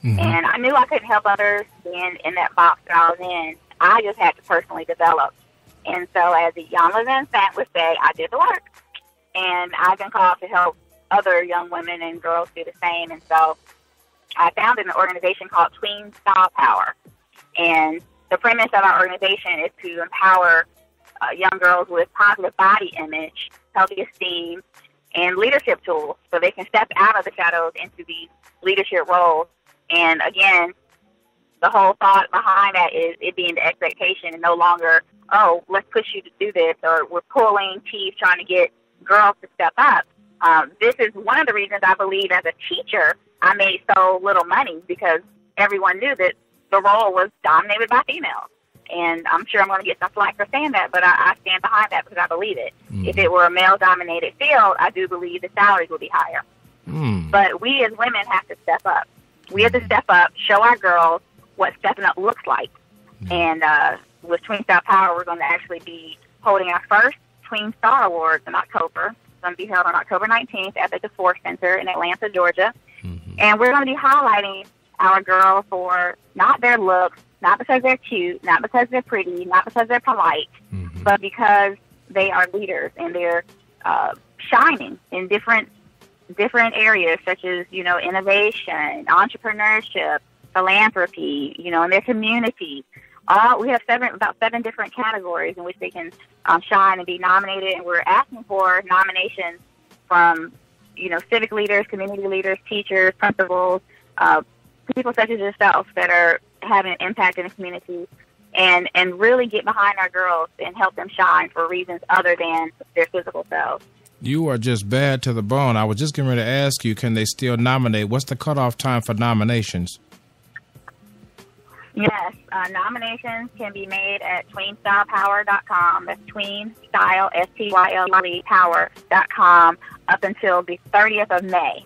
Mm-hmm. And I knew I couldn't help others being in that box that I was in. I just had to personally develop. And so as a young woman would say, I did the work. And I've been called to help other young women and girls do the same. And so I founded an organization called Tween Style Power. And the premise of our organization is to empower young girls with positive body image, healthy esteem, and leadership tools so they can step out of the shadows into these leadership roles. And again, the whole thought behind that is it being the expectation and no longer, oh, let's push you to do this, or we're pulling teeth trying to get girls to step up. This is one of the reasons I believe as a teacher I made so little money, because everyone knew that the role was dominated by females. And I'm sure I'm going to get some flack for saying that, but I stand behind that because I believe it. Mm. If it were a male-dominated field, I do believe the salaries would be higher. Mm. But we as women have to step up. We have to step up, show our girls what stepping up looks like. And with Tween Style Power, we're going to actually be holding our first Tween Star Awards in October. It's going to be held on October 19th at the DeForest Center in Atlanta, Georgia. Mm-hmm. And we're going to be highlighting our girls for not their looks, not because they're cute, not because they're pretty, not because they're polite, but because they are leaders and they're shining in different areas, such as, innovation, entrepreneurship, philanthropy, in their community. We have about seven different categories in which they can shine and be nominated, and we're asking for nominations from, civic leaders, community leaders, teachers, principals, people such as yourself that are having an impact in the community, and really get behind our girls and help them shine for reasons other than their physical selves. You are just bad to the bone. I was just getting ready to ask you, can they still nominate? What's the cutoff time for nominations? Yes, nominations can be made at tweenstylepower.com. That's tweenstyle, STYLE, power.com up until the 30th of May.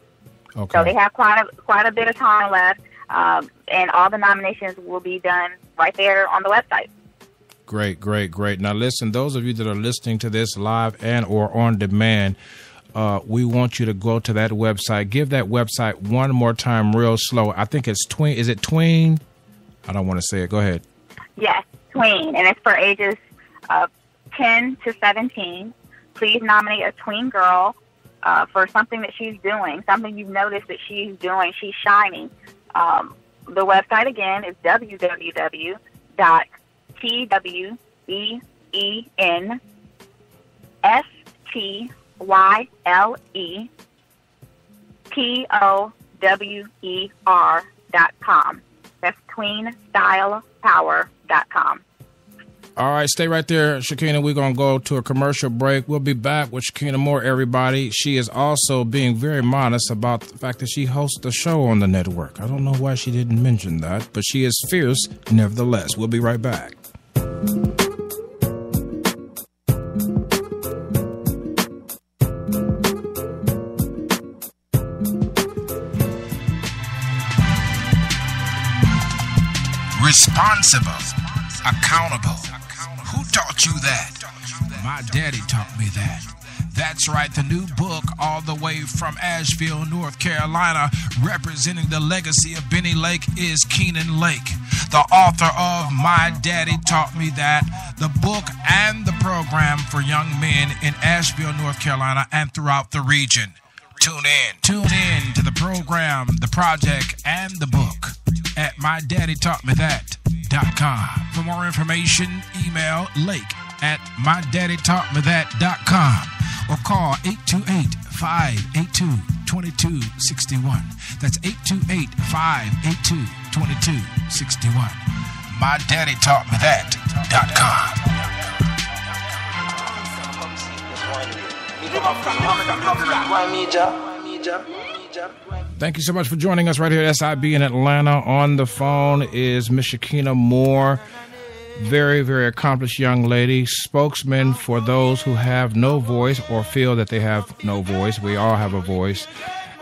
Okay. So they have quite a bit of time left, and all the nominations will be done right there on the website. Great. Now, listen, those of you that are listening to this live and or on demand, we want you to go to that website. Give that website one more time real slow. I think it's Tween. Is it Tween? I don't want to say it. Go ahead. Yes, Tween, and it's for ages 10 to 17. Please nominate a tween girl for something that she's doing, something you've noticed that she's doing. She's shining. The website, again, is www.tweenstylepower.com. That's tweenstylepower.com. All right, stay right there, Shakina. We're going to go to a commercial break. We'll be back with Shakina Moore, everybody. She is also being very modest about the fact that she hosts a show on the network. I don't know why she didn't mention that, but she is fierce nevertheless. We'll be right back. Responsible, accountable. Who taught you that? My daddy taught me that. That's right, the new book, all the way from Asheville, North Carolina, representing the legacy of Benny Lake, is Keenan Lake. The author of My Daddy Taught Me That, the book and the program for young men in Asheville, North Carolina, and throughout the region. Tune in to the program, the project, and the book at MyDaddyTaughtMeThat.com. For more information, email lake@MyDaddyTaughtMeThat.com or call 828-582-2261. That's 828-582-2261. MyDaddyTaughtMeThat.com. Thank you so much for joining us right here at SIB in Atlanta. On the phone is Miss Shakina Moore, very, very accomplished young lady, spokesman for those who have no voice or feel that they have no voice. We all have a voice.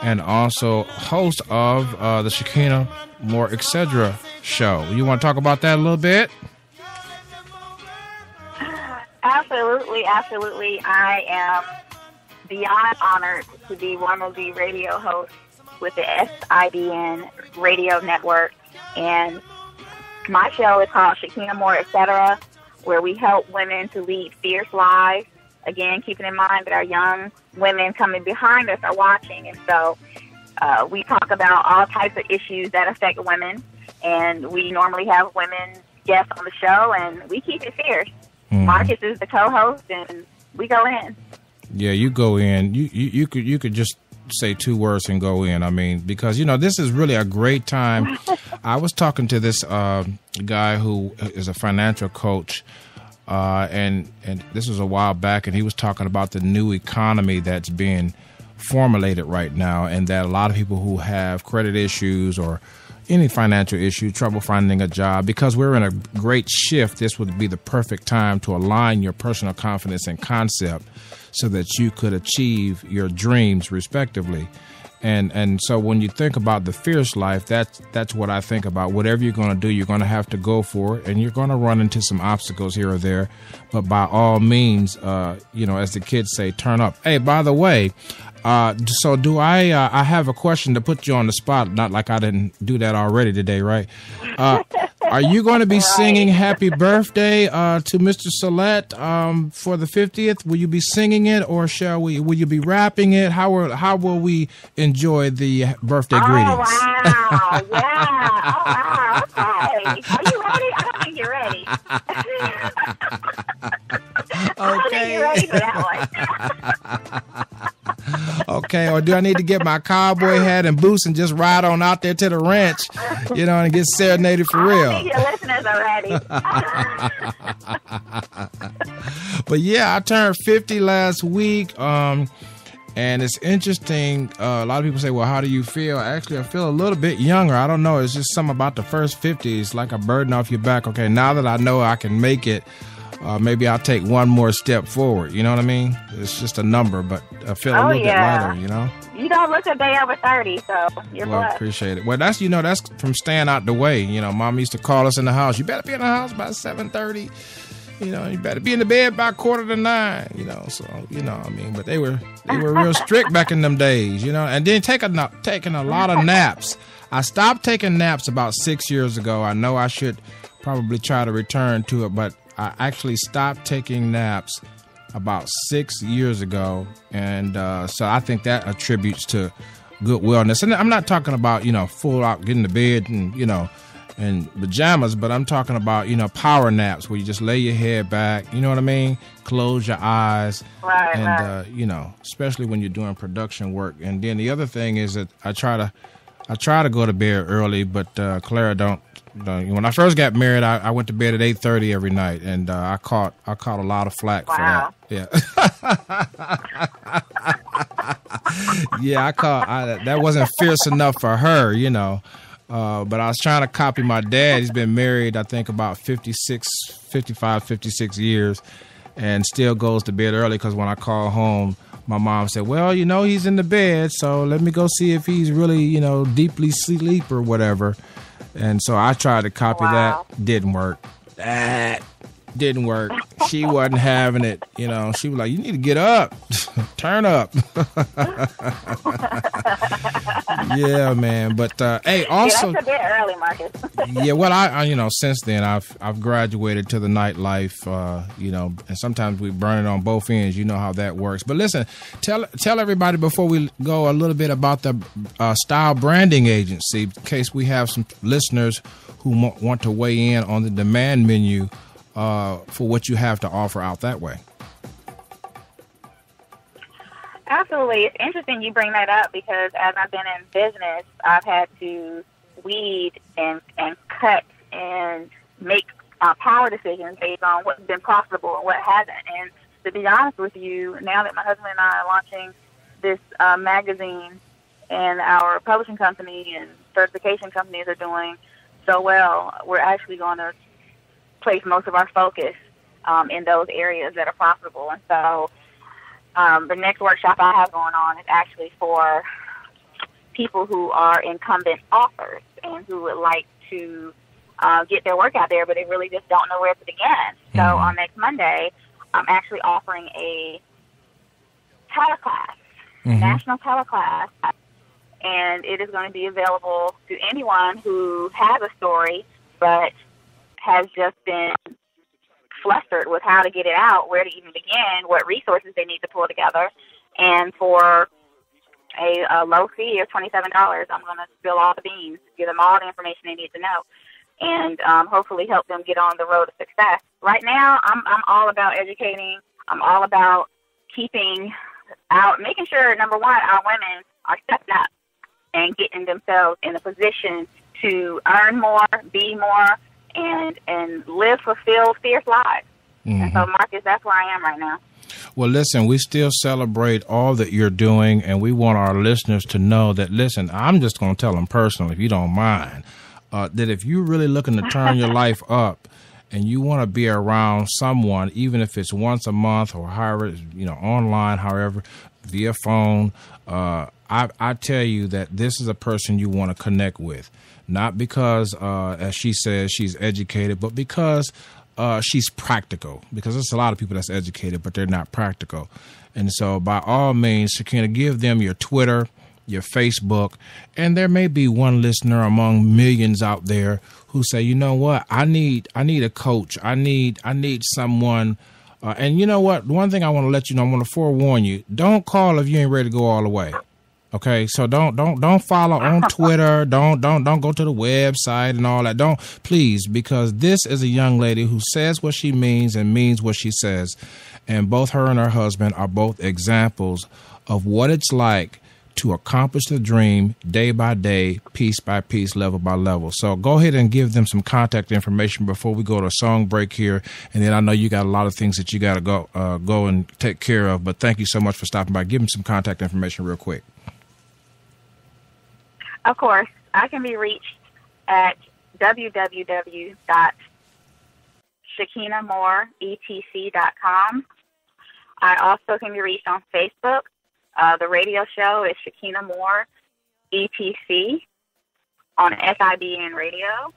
And also host of the Shakina Moore Etc. show. You want to talk about that a little bit? Absolutely. I am beyond honored to be one of the radio hosts with the SIBN radio network. And my show is called Shakina Moore Etc., where we help women to lead fierce lives. Again, keeping in mind that our young women coming behind us are watching. And so we talk about all types of issues that affect women. And we normally have women guests on the show, and we keep it fierce. Marcus is the co-host, and we go in. Yeah, you go in. You could just say two words and go in. I mean, because, this is really a great time. I was talking to this guy who is a financial coach, and this was a while back, and he was talking about the new economy that's being formulated right now, and that a lot of people who have credit issues or any financial issue, trouble finding a job, because we're in a great shift, this would be the perfect time to align your personal confidence and concept so that you could achieve your dreams respectively. And so when you think about the fierce life, that's what I think about. Whatever you're going to do, you're going to have to go for it, and you're going to run into some obstacles here or there. But by all means, as the kids say, turn up. Hey, by the way, so do I have a question to put you on the spot, not like I didn't do that already today, right? Are you going to be singing happy birthday to Mr. Salette for the 50th? Will you be singing it, or will you be rapping it? How will we enjoy the birthday greetings? Wow. Yeah. Oh, wow. Okay. Are you ready? I don't think you're ready. I don't think you're ready for that one. Okay, or do I need to get my cowboy hat and boots and just ride on out there to the ranch, and get serenaded for real? I think your listeners are ready. But yeah, I turned 50 last week, and it's interesting. A lot of people say, well, how do you feel? Actually, I feel a little bit younger. I don't know. It's just something about the first 50. It's like a burden off your back. Okay, now that I know I can make it, maybe I'll take one more step forward. You know what I mean? It's just a number, but I feel a little bit lighter, You don't look a day over 30, so you're blessed. Appreciate it. Well, that's from staying out the way. Mom used to call us in the house. You better be in the house by 7:30. You better be in the bed by 8:45. So I mean, but they were real strict back in them days. And then taking a lot of naps. I stopped taking naps about 6 years ago. I know I should probably try to return to it, but I actually stopped taking naps about 6 years ago, and so I think that attributes to good wellness. And I'm not talking about full out getting to bed and and pajamas, but I'm talking about power naps where you just lay your head back. You know what I mean? Close your eyes, right. Especially when you're doing production work. And then the other thing is that I try to go to bed early, but Clara don't. When I first got married, I went to bed at 8:30 every night, and I caught a lot of flack for that. Yeah, yeah, that wasn't fierce enough for her, But I was trying to copy my dad. He's been married, I think, about 56 years, and still goes to bed early because when I call home, my mom said, well, he's in the bed, so let me go see if he's really, deeply asleep or whatever. And so I tried to copy that. Didn't work. That didn't work. She wasn't having it. She was like, you need to get up. Turn up. Yeah, man. But hey, also, that's a bit early, Marcus. yeah. Well, I since then I've graduated to the nightlife. And sometimes we burn it on both ends. You know how that works. But listen, tell everybody before we go a little bit about the Style Branding Agency, in case we have some listeners who want to weigh in on the demand menu for what you have to offer out that way. Absolutely. It's interesting you bring that up because as I've been in business, I've had to weed and cut and make power decisions based on what's been profitable and what hasn't. And to be honest with you, now that my husband and I are launching this magazine and our publishing company and certification companies are doing so well, we're actually going to place most of our focus in those areas that are profitable. And so the next workshop I have going on is actually for people who are incumbent authors and who would like to get their work out there, but they really just don't know where to begin. So on next Monday, I'm actually offering a teleclass, national teleclass, and it is going to be available to anyone who has a story but has just been flustered with how to get it out, where to even begin, what resources they need to pull together. And for a low fee of $27, I'm going to spill all the beans, give them all the information they need to know, and hopefully help them get on the road to success. Right now, I'm all about educating. I'm all about keeping out, making sure, number one, our women are stepping up and getting themselves in a position to earn more, be more, and live fulfilled, fierce lives. And so, Marcus, that's where I am right now. Well, listen, we still celebrate all that you're doing, and we want our listeners to know that, listen, I'm just going to tell them personally, if you don't mind, that if you're really looking to turn your life up and you want to be around someone, even if it's once a month or however, online, however, via phone, I tell you that this is a person you want to connect with. Not because, as she says, she's educated, but because she's practical. Because there's a lot of people that's educated, but they're not practical. And so by all means, Shekinah, give them your Twitter, your Facebook, and there may be one listener among millions out there who say, you know what, I need a coach. I need someone. And you know what? One thing I want to let you know, I want to forewarn you, don't call if you ain't ready to go all the way. Okay, so don't follow on Twitter. Don't go to the website and all that. Don't, please, because this is a young lady who says what she means and means what she says. And both her and her husband are both examples of what it's like to accomplish the dream day by day, piece by piece, level by level. So go ahead and give them some contact information before we go to a song break here. And then I know you got a lot of things that you got to go and take care of. But thank you so much for stopping by. Give them some contact information real quick. Of course, I can be reached at www.ShekinahMooreETC.com. I also can be reached on Facebook. The radio show is Shekinah Moore ETC on SIBN Radio.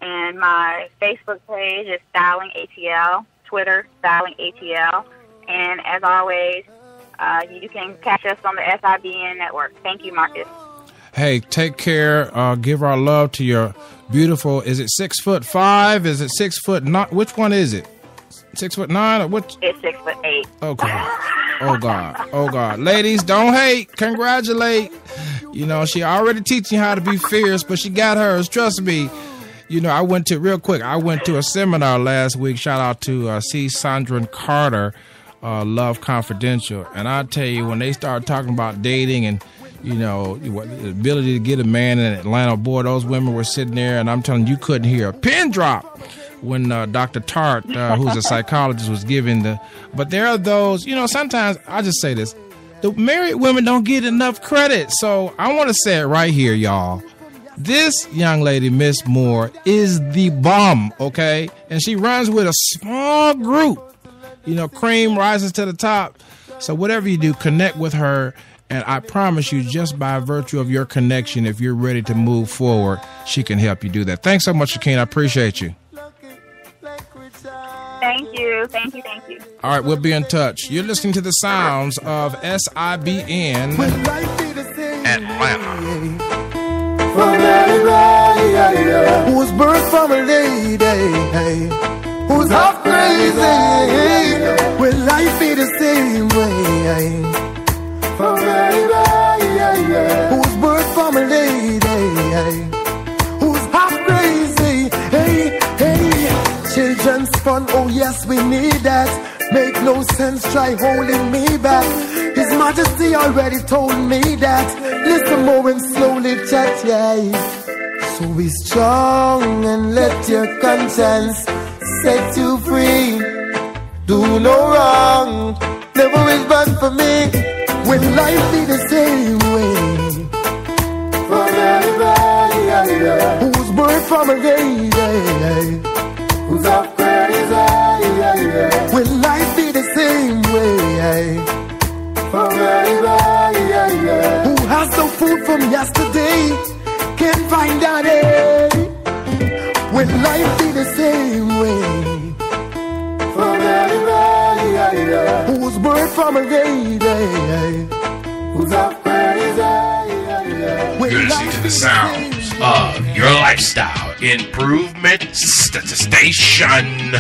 And my Facebook page is Styling ATL, Twitter, Styling ATL. And as always, you can catch us on the SIBN network. Thank you, Marcus. Hey, take care. Give our love to your beautiful. Is it 6'5"? Is it 6'9"? Which one is it? 6'9" or what? It's 6'8". Oh God! Oh God! Oh God! Ladies, don't hate. Congratulate. You know she already teaching you how to be fierce, but she got hers. Trust me. You know I went to a seminar last week. Shout out to C. Sandra Carter, Love Confidential, and I tell you when they start talking about dating and the ability to get a man in Atlanta, boy, those women were sitting there, and I'm telling you couldn't hear a pin drop when Dr. Tart, who's a psychologist, was giving but there are those, sometimes, I just say this, the married women don't get enough credit, so I want to say it right here, y'all. This young lady, Miss Moore, is the bomb, okay? And she runs with a small group. Cream rises to the top. So whatever you do, connect with her. And I promise you, just by virtue of your connection, if you're ready to move forward, she can help you do that. Thanks so much, Shekinah. I appreciate you. Thank you. Thank you. All right, we'll be in touch. You're listening to the sounds of SIBN Atlanta. From everybody, who's birthed from a lady, who's half crazy. Will life be the same way? From everybody, who's birthed from a lady, who's half crazy. Hey, hey, children's fun, oh yes, we need that. Make no sense, try holding me back. His Majesty already told me that. Listen more and slowly chat, yeah. So be strong and let your conscience set you free. Do no wrong, never is bad for me. When life be the same way. For everybody, who's born from a lady, who's up crazy. Will life be the same way? For everybody, who has no food from yesterday can't find a day. Will life be the same way? For everybody, who's born from a lady, who's up crazy. You're listening to the sounds of your lifestyle improvement station.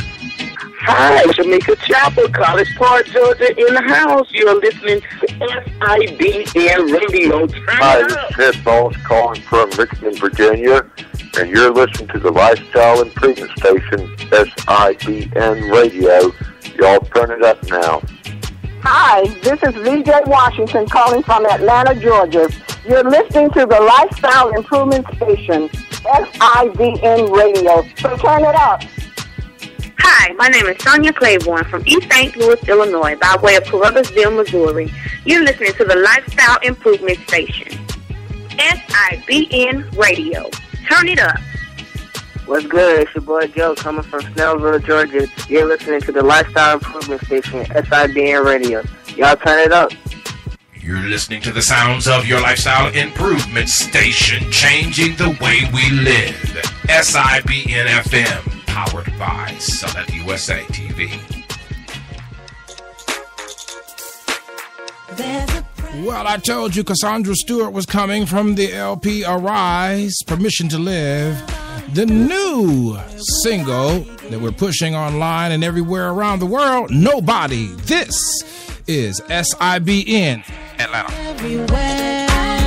Hi, Jamaica Chapel, College Park, Georgia, in the house. You're listening to SIBN Radio. Hi, this is Headphones calling from Richmond, Virginia, and you're listening to the Lifestyle Improvement Station, SIBN Radio. Y'all turn it up now. Hi, this is VJ Washington calling from Atlanta, Georgia. You're listening to the Lifestyle Improvement Station, SIBN Radio. So turn it up. Hi, my name is Sonia Claiborne from East St. Louis, Illinois, by way of Columbusville, Missouri. You're listening to the Lifestyle Improvement Station, SIBN Radio. Turn it up. What's good? It's your boy Joe coming from Snellville, Georgia. You're listening to the Lifestyle Improvement Station, SIBN Radio. Y'all turn it up. You're listening to the sounds of your lifestyle improvement station, changing the way we live. SIBN FM. Powered by Select USA TV. Well, I told you Cassandra Stewart was coming from the LP Arise, Permission to Live, the new single that we're pushing online and everywhere around the world. Nobody. This is SIBN Atlanta. Everywhere I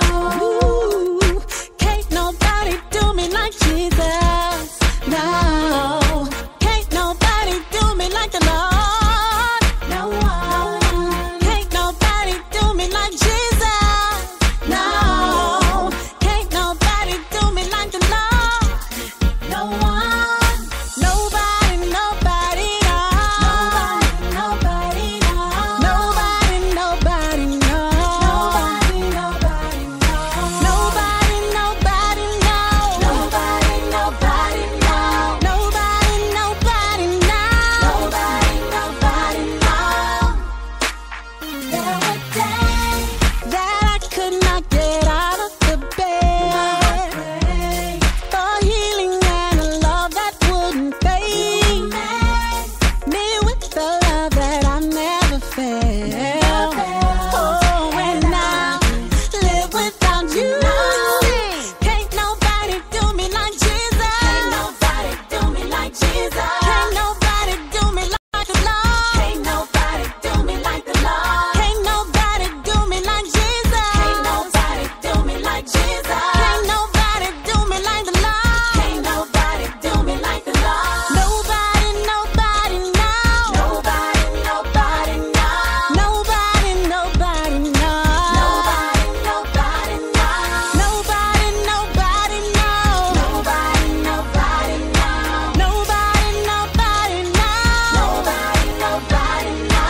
go, can't nobody do me like Jesus. No, can't nobody do me like the Lord. No one. Can't nobody do me like Jesus. No, can't nobody do me like the Lord. No one. Nobody, nobody, no. Nobody, no. Nobody, nobody, no. Nobody, nobody, no. Nobody, nobody, no. Nobody, nobody, no. Nobody, nobody, no. Nobody, nobody, no. There were days that I could not get out of the bed for healing and a love that wouldn't fade. Me with the love that I never felt. Oh, and I live without you. Can't nobody do me like Jesus. Can't nobody do me like Jesus. Can't nobody do me like the Lord. Can't nobody do me like the Lord. Can't nobody do me like Jesus. Can't nobody do me like Jesus. Can't nobody do me like the Lord. Can't nobody do me like the Lord. Nobody, nobody, no. Nobody, nobody, no. Nobody, nobody, no. Nobody, nobody, no. Nobody, nobody, no. Nobody, nobody, no. Nobody, nobody, no. Nobody, nobody, no.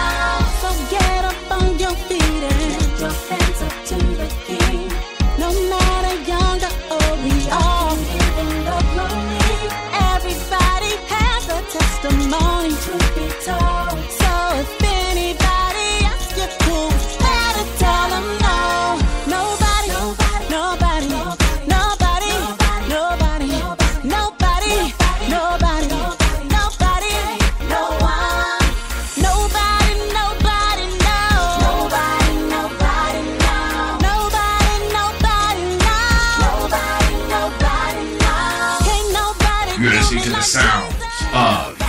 So get up on your feet and lift your hands up to the King. No matter young or old, we all live in the glory. Everybody has a testimony to be told. So if anybody asks you who's better, tell them no. Nobody, nobody, nobody, nobody, nobody, nobody, nobody, nobody, no one. Nobody, nobody, no. Nobody, nobody, no. Nobody, nobody,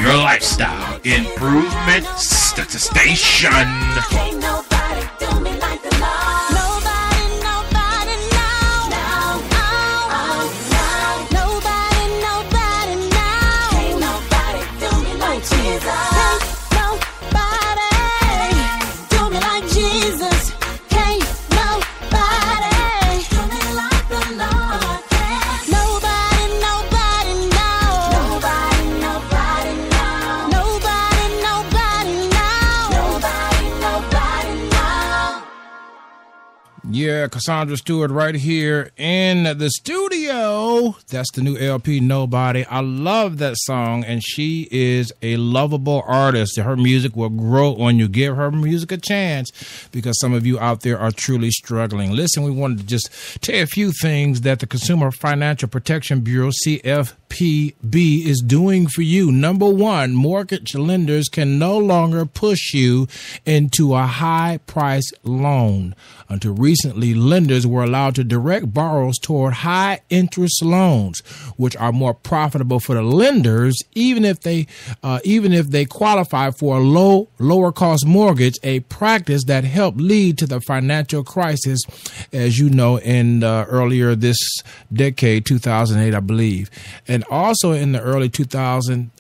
your lifestyle improvement station. Can't nobody do me like the Lord. Nobody, nobody, no. Nobody, nobody, no. Can't nobody do me like Jesus. Can't nobody do me like Jesus. Can't nobody do me like the Lord. Nobody, nobody, no. Nobody, nobody, no. Nobody, nobody, no. Nobody, nobody, no. Yeah, Cassandra Stewart right here in the studio. That's the new LP, Nobody. I love that song, and she is a lovable artist. Her music will grow on you. Give her music a chance, because some of you out there are truly struggling. Listen, we wanted to just tell you a few things that the Consumer Financial Protection Bureau, CFPB, is doing for you. Number one, mortgage lenders can no longer push you into a high-price loan. Until recently, lenders were allowed to direct borrowers toward high-interest loans, which are more profitable for the lenders, even if they qualify for a lower-cost mortgage, a practice that helped lead to the financial crisis, as you know, in earlier this decade, 2008, I believe. And also in the early 2013,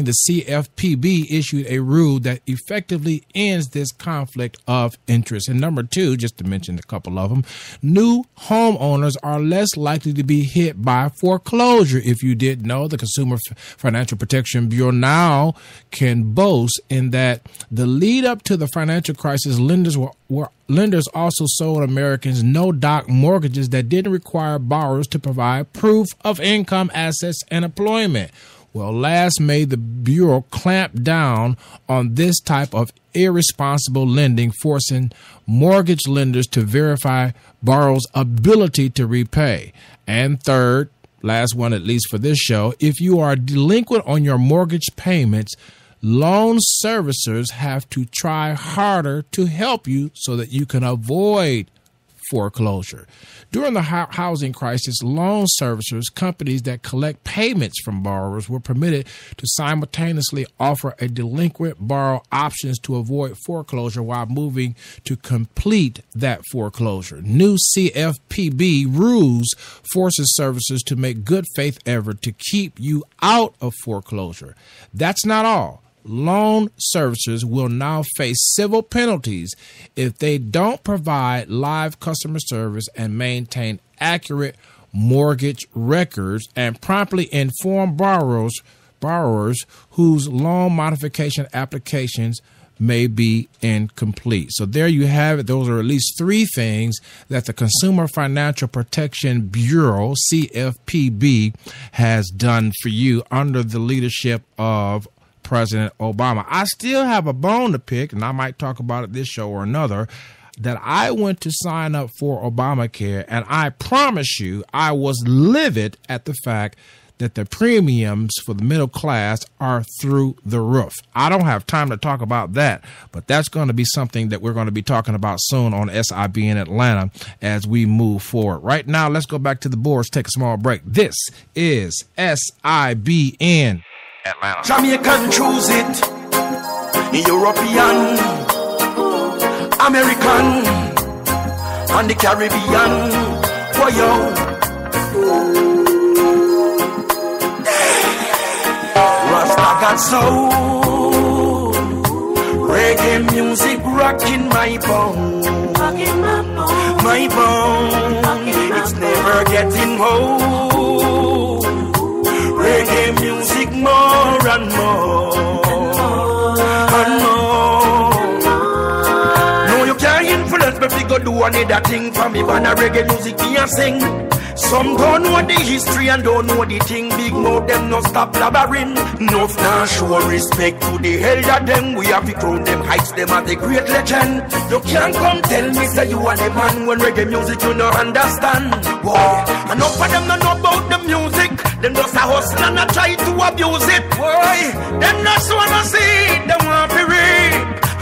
the CFPB issued a rule that effectively ends this conflict of interest. And number two, just to mention a couple of them, new homeowners are less likely to be hit by foreclosure. If you didn't know, the Consumer Financial Protection Bureau now can boast in that the lead up to the financial crisis, lenders also sold Americans no-doc mortgages that didn't require borrowers to provide proof of income, assets, and employment. Well, last May, the Bureau clamped down on this type of irresponsible lending, forcing mortgage lenders to verify borrowers' ability to repay. And third, last one at least for this show, if you are delinquent on your mortgage payments, loan servicers have to try harder to help you so that you can avoid foreclosure. During the housing crisis, loan servicers, companies that collect payments from borrowers, were permitted to simultaneously offer a delinquent borrower options to avoid foreclosure while moving to complete that foreclosure. New CFPB rules forces servicers to make good faith effort to keep you out of foreclosure. That's not all. Loan servicers will now face civil penalties if they don't provide live customer service and maintain accurate mortgage records and promptly inform borrowers whose loan modification applications may be incomplete. So there you have it. Those are at least three things that the Consumer Financial Protection Bureau, CFPB, has done for you under the leadership of President Obama. I still have a bone to pick, and I might talk about it this show or another, that I went to sign up for Obamacare, and I promise you I was livid at the fact that the premiums for the middle class are through the roof. I don't have time to talk about that, but that's going to be something that we're going to be talking about soon on SIB in Atlanta as we move forward. Right now, let's go back to the boards, take a small break. This is SIBN Atlanta. Jamaican choose it, European, American, and the Caribbean. For yo, Rasta got soul, reggae music rocking my bone, my bone. It's never getting old. Reggae music more and more and more. No, you can't influence me if you go do another thing for me. But reggae music me a sing. Some don't know the history and don't know the thing. Big mouth them no stop blabbering. Enough now show respect to the elder them. We have to crown them, heights them as a great legend. You can't come tell me say you are the man when reggae music you no understand. Boy, enough of them don't know about the music. Them just a hustle and a try to abuse it. Boy, them just wanna see it, them want to read.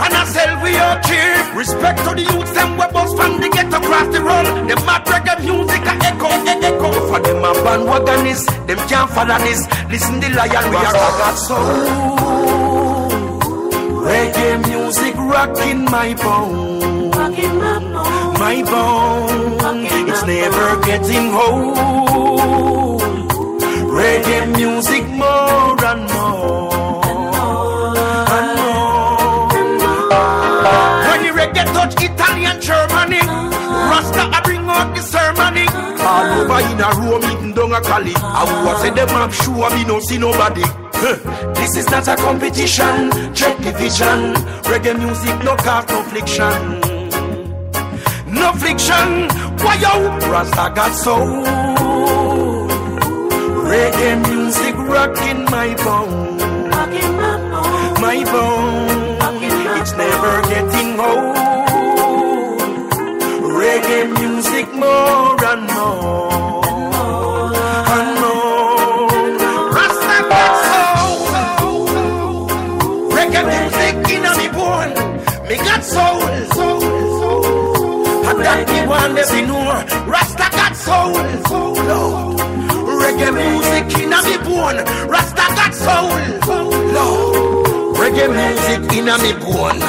And I sell we are cheap. Respect to the youth, them we bust from the ghetto across the road. Them mad reggae music a echo. But them a bandwagonists, them can't follow this. Listen the lion, we are got soul. Reggae music rocking my bone. My bone, it's never getting old. Reggae music more and more and more. When the reggae touch Italian, Germany, Rasta I bring out the ceremony. All over in a room, even down a Cali. I was say them up sure me no see nobody. This is not a competition, check the vision. Reggae music no cause no friction. No friction, why yo? Rasta got soul. Reggae music rocking my bone. My bone, it's never getting old. Reggae music more and more and more. Rasta got soul. Reggae music in me bone. Me got soul. And that the one that we know, Rasta got soul. Reggae music in me bone, Rasta got soul. Reggae music in me bone.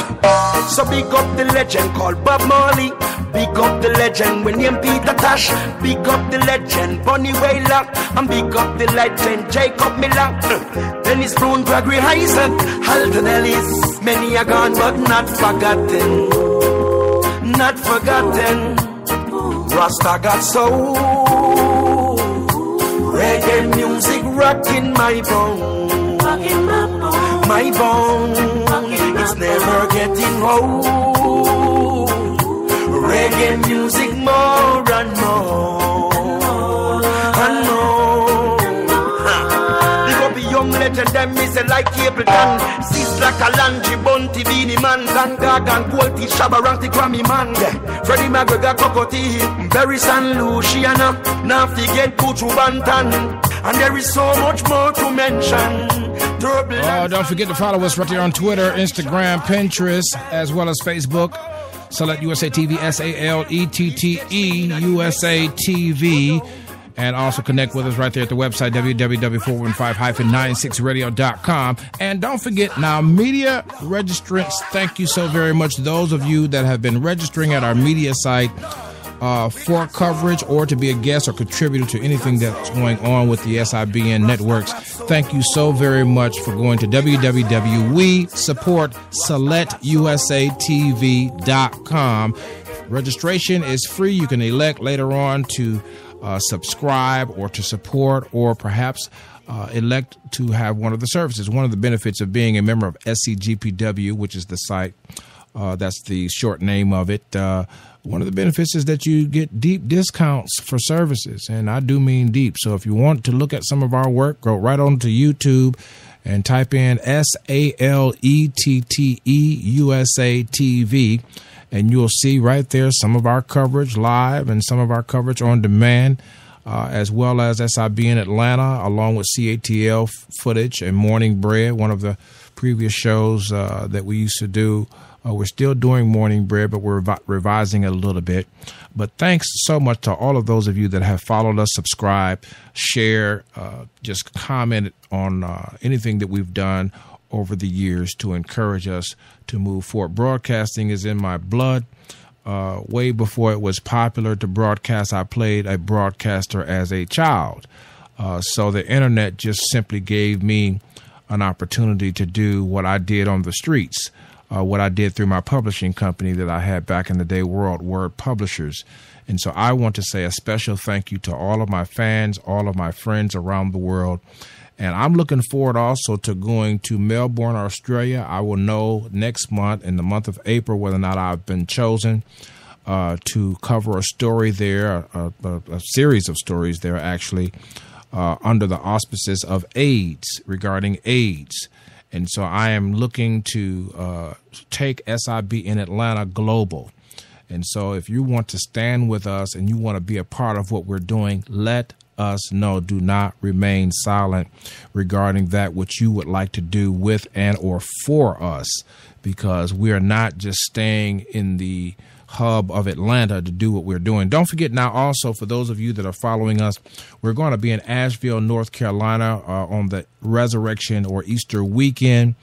So big up the legend called Bob Marley. Big up the legend when named Peter Tosh. Big up the legend Bunny Wailer. And big up the legend Jacob Miller. Dennis Brown, Gregory Isaac, Alton Ellis. Many are gone but not forgotten. Not forgotten. Rasta got soul. Reggae music rocking my bone. My bone, it's never getting old. Reggae music more and more and more. Big up the young legend, them is like Capleton. Sis like a Landry, Bunty, Beanie Man, Van Gagan, Quality, Shabaranti, Grammy Man. Freddie McGregor, Cocotee, Barry San Luciana. Now forget Kuchu Bantan. And there is so much more to mention. Don't forget to follow us right there on Twitter, Instagram, Pinterest, as well as Facebook. Select USA TV, SALETTE, USA TV. And also connect with us right there at the website, www.415-96radio.com. And don't forget, now, media registrants, thank you so very much. Those of you that have been registering at our media site for coverage or to be a guest or contributor to anything that's going on with the SIBN networks, thank you so very much for going to www.we-support-selectusatv.com. Registration is free. You can elect later on to subscribe or to support or perhaps elect to have one of the services. One of the benefits of being a member of SCGPW, which is the site, that's the short name of it. One of the benefits is that you get deep discounts for services, and I do mean deep. So if you want to look at some of our work, go right on to YouTube and type in SALETTE USA TV, and you'll see right there some of our coverage live and some of our coverage on demand, as well as SIBN Atlanta, along with CATL footage and Morning Bread, one of the previous shows that we used to do. We're still doing Morning Bread, but we're revising it a little bit. But thanks so much to all of those of you that have followed us, subscribed, share, just commented on anything that we've done over the years to encourage us to move forward. Broadcasting is in my blood. Way before it was popular to broadcast, I played a broadcaster as a child. So the internet just simply gave me an opportunity to do what I did on the streets. What I did through my publishing company that I had back in the day, World Word Publishers. And so I want to say a special thank you to all of my fans, all of my friends around the world. And I'm looking forward also to going to Melbourne, Australia. I will know next month, in the month of April, whether or not I've been chosen to cover a story there, a series of stories there, actually, under the auspices of AIDS, regarding AIDS. And so I am looking to take SIBN Atlanta global. And so if you want to stand with us and you want to be a part of what we're doing, let us know. Do not remain silent regarding that which you would like to do with and or for us, because we are not just staying in the hub of Atlanta to do what we're doing. Don't forget now also, for those of you that are following us, we're going to be in Asheville, North Carolina on the Resurrection or Easter weekend,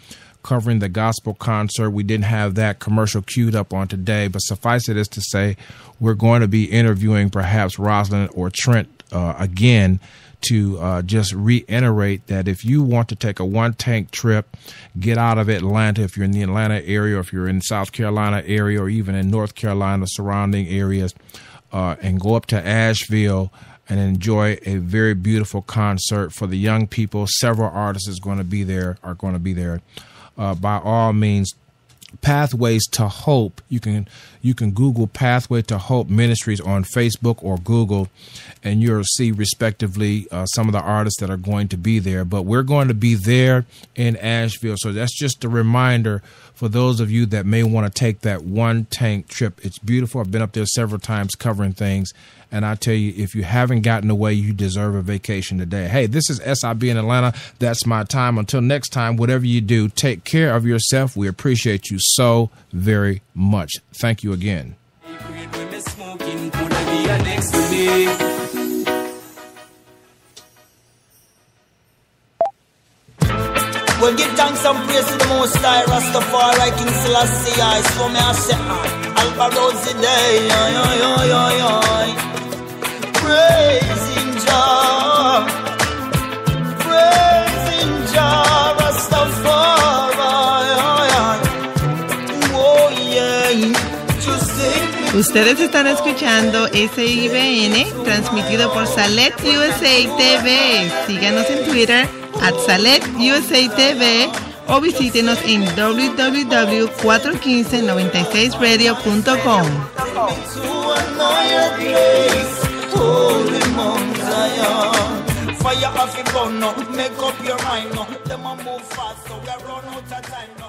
covering the gospel concert. We didn't have that commercial queued up on today, but suffice it is to say we're going to be interviewing perhaps Rosalind or Trent again to just reiterate that if you want to take a one-tank trip, get out of Atlanta, if you're in the Atlanta area, or if you're in South Carolina area, or even in North Carolina surrounding areas, and go up to Asheville and enjoy a very beautiful concert for the young people. Several artists are going to be there. By all means, Pathways to Hope. You can Google Pathway to Hope Ministries on Facebook or Google, and you'll see respectively some of the artists that are going to be there. But we're going to be there in Asheville, so that's just a reminder for those of you that may want to take that one tank trip. It's beautiful. I've been up there several times covering things, and I tell you, if you haven't gotten away, you deserve a vacation today. Hey, this is SIB in Atlanta. That's my time. Until next time, whatever you do, take care of yourself. We appreciate you so very much. Thank you again. Well, give thanks and praise to the Most High, Rastafari, King Selassie, I so may I say, Alpha Rose Day, praising Jah, Rastafari, oh yeah, Ustedes están escuchando SIBN, transmitido por Salet USA TV. Síganos en Twitter @SaletUSATV o visítenos en www.41596radio.com. Fire off your gun, make up your mind, them a move fast, so we run out of time.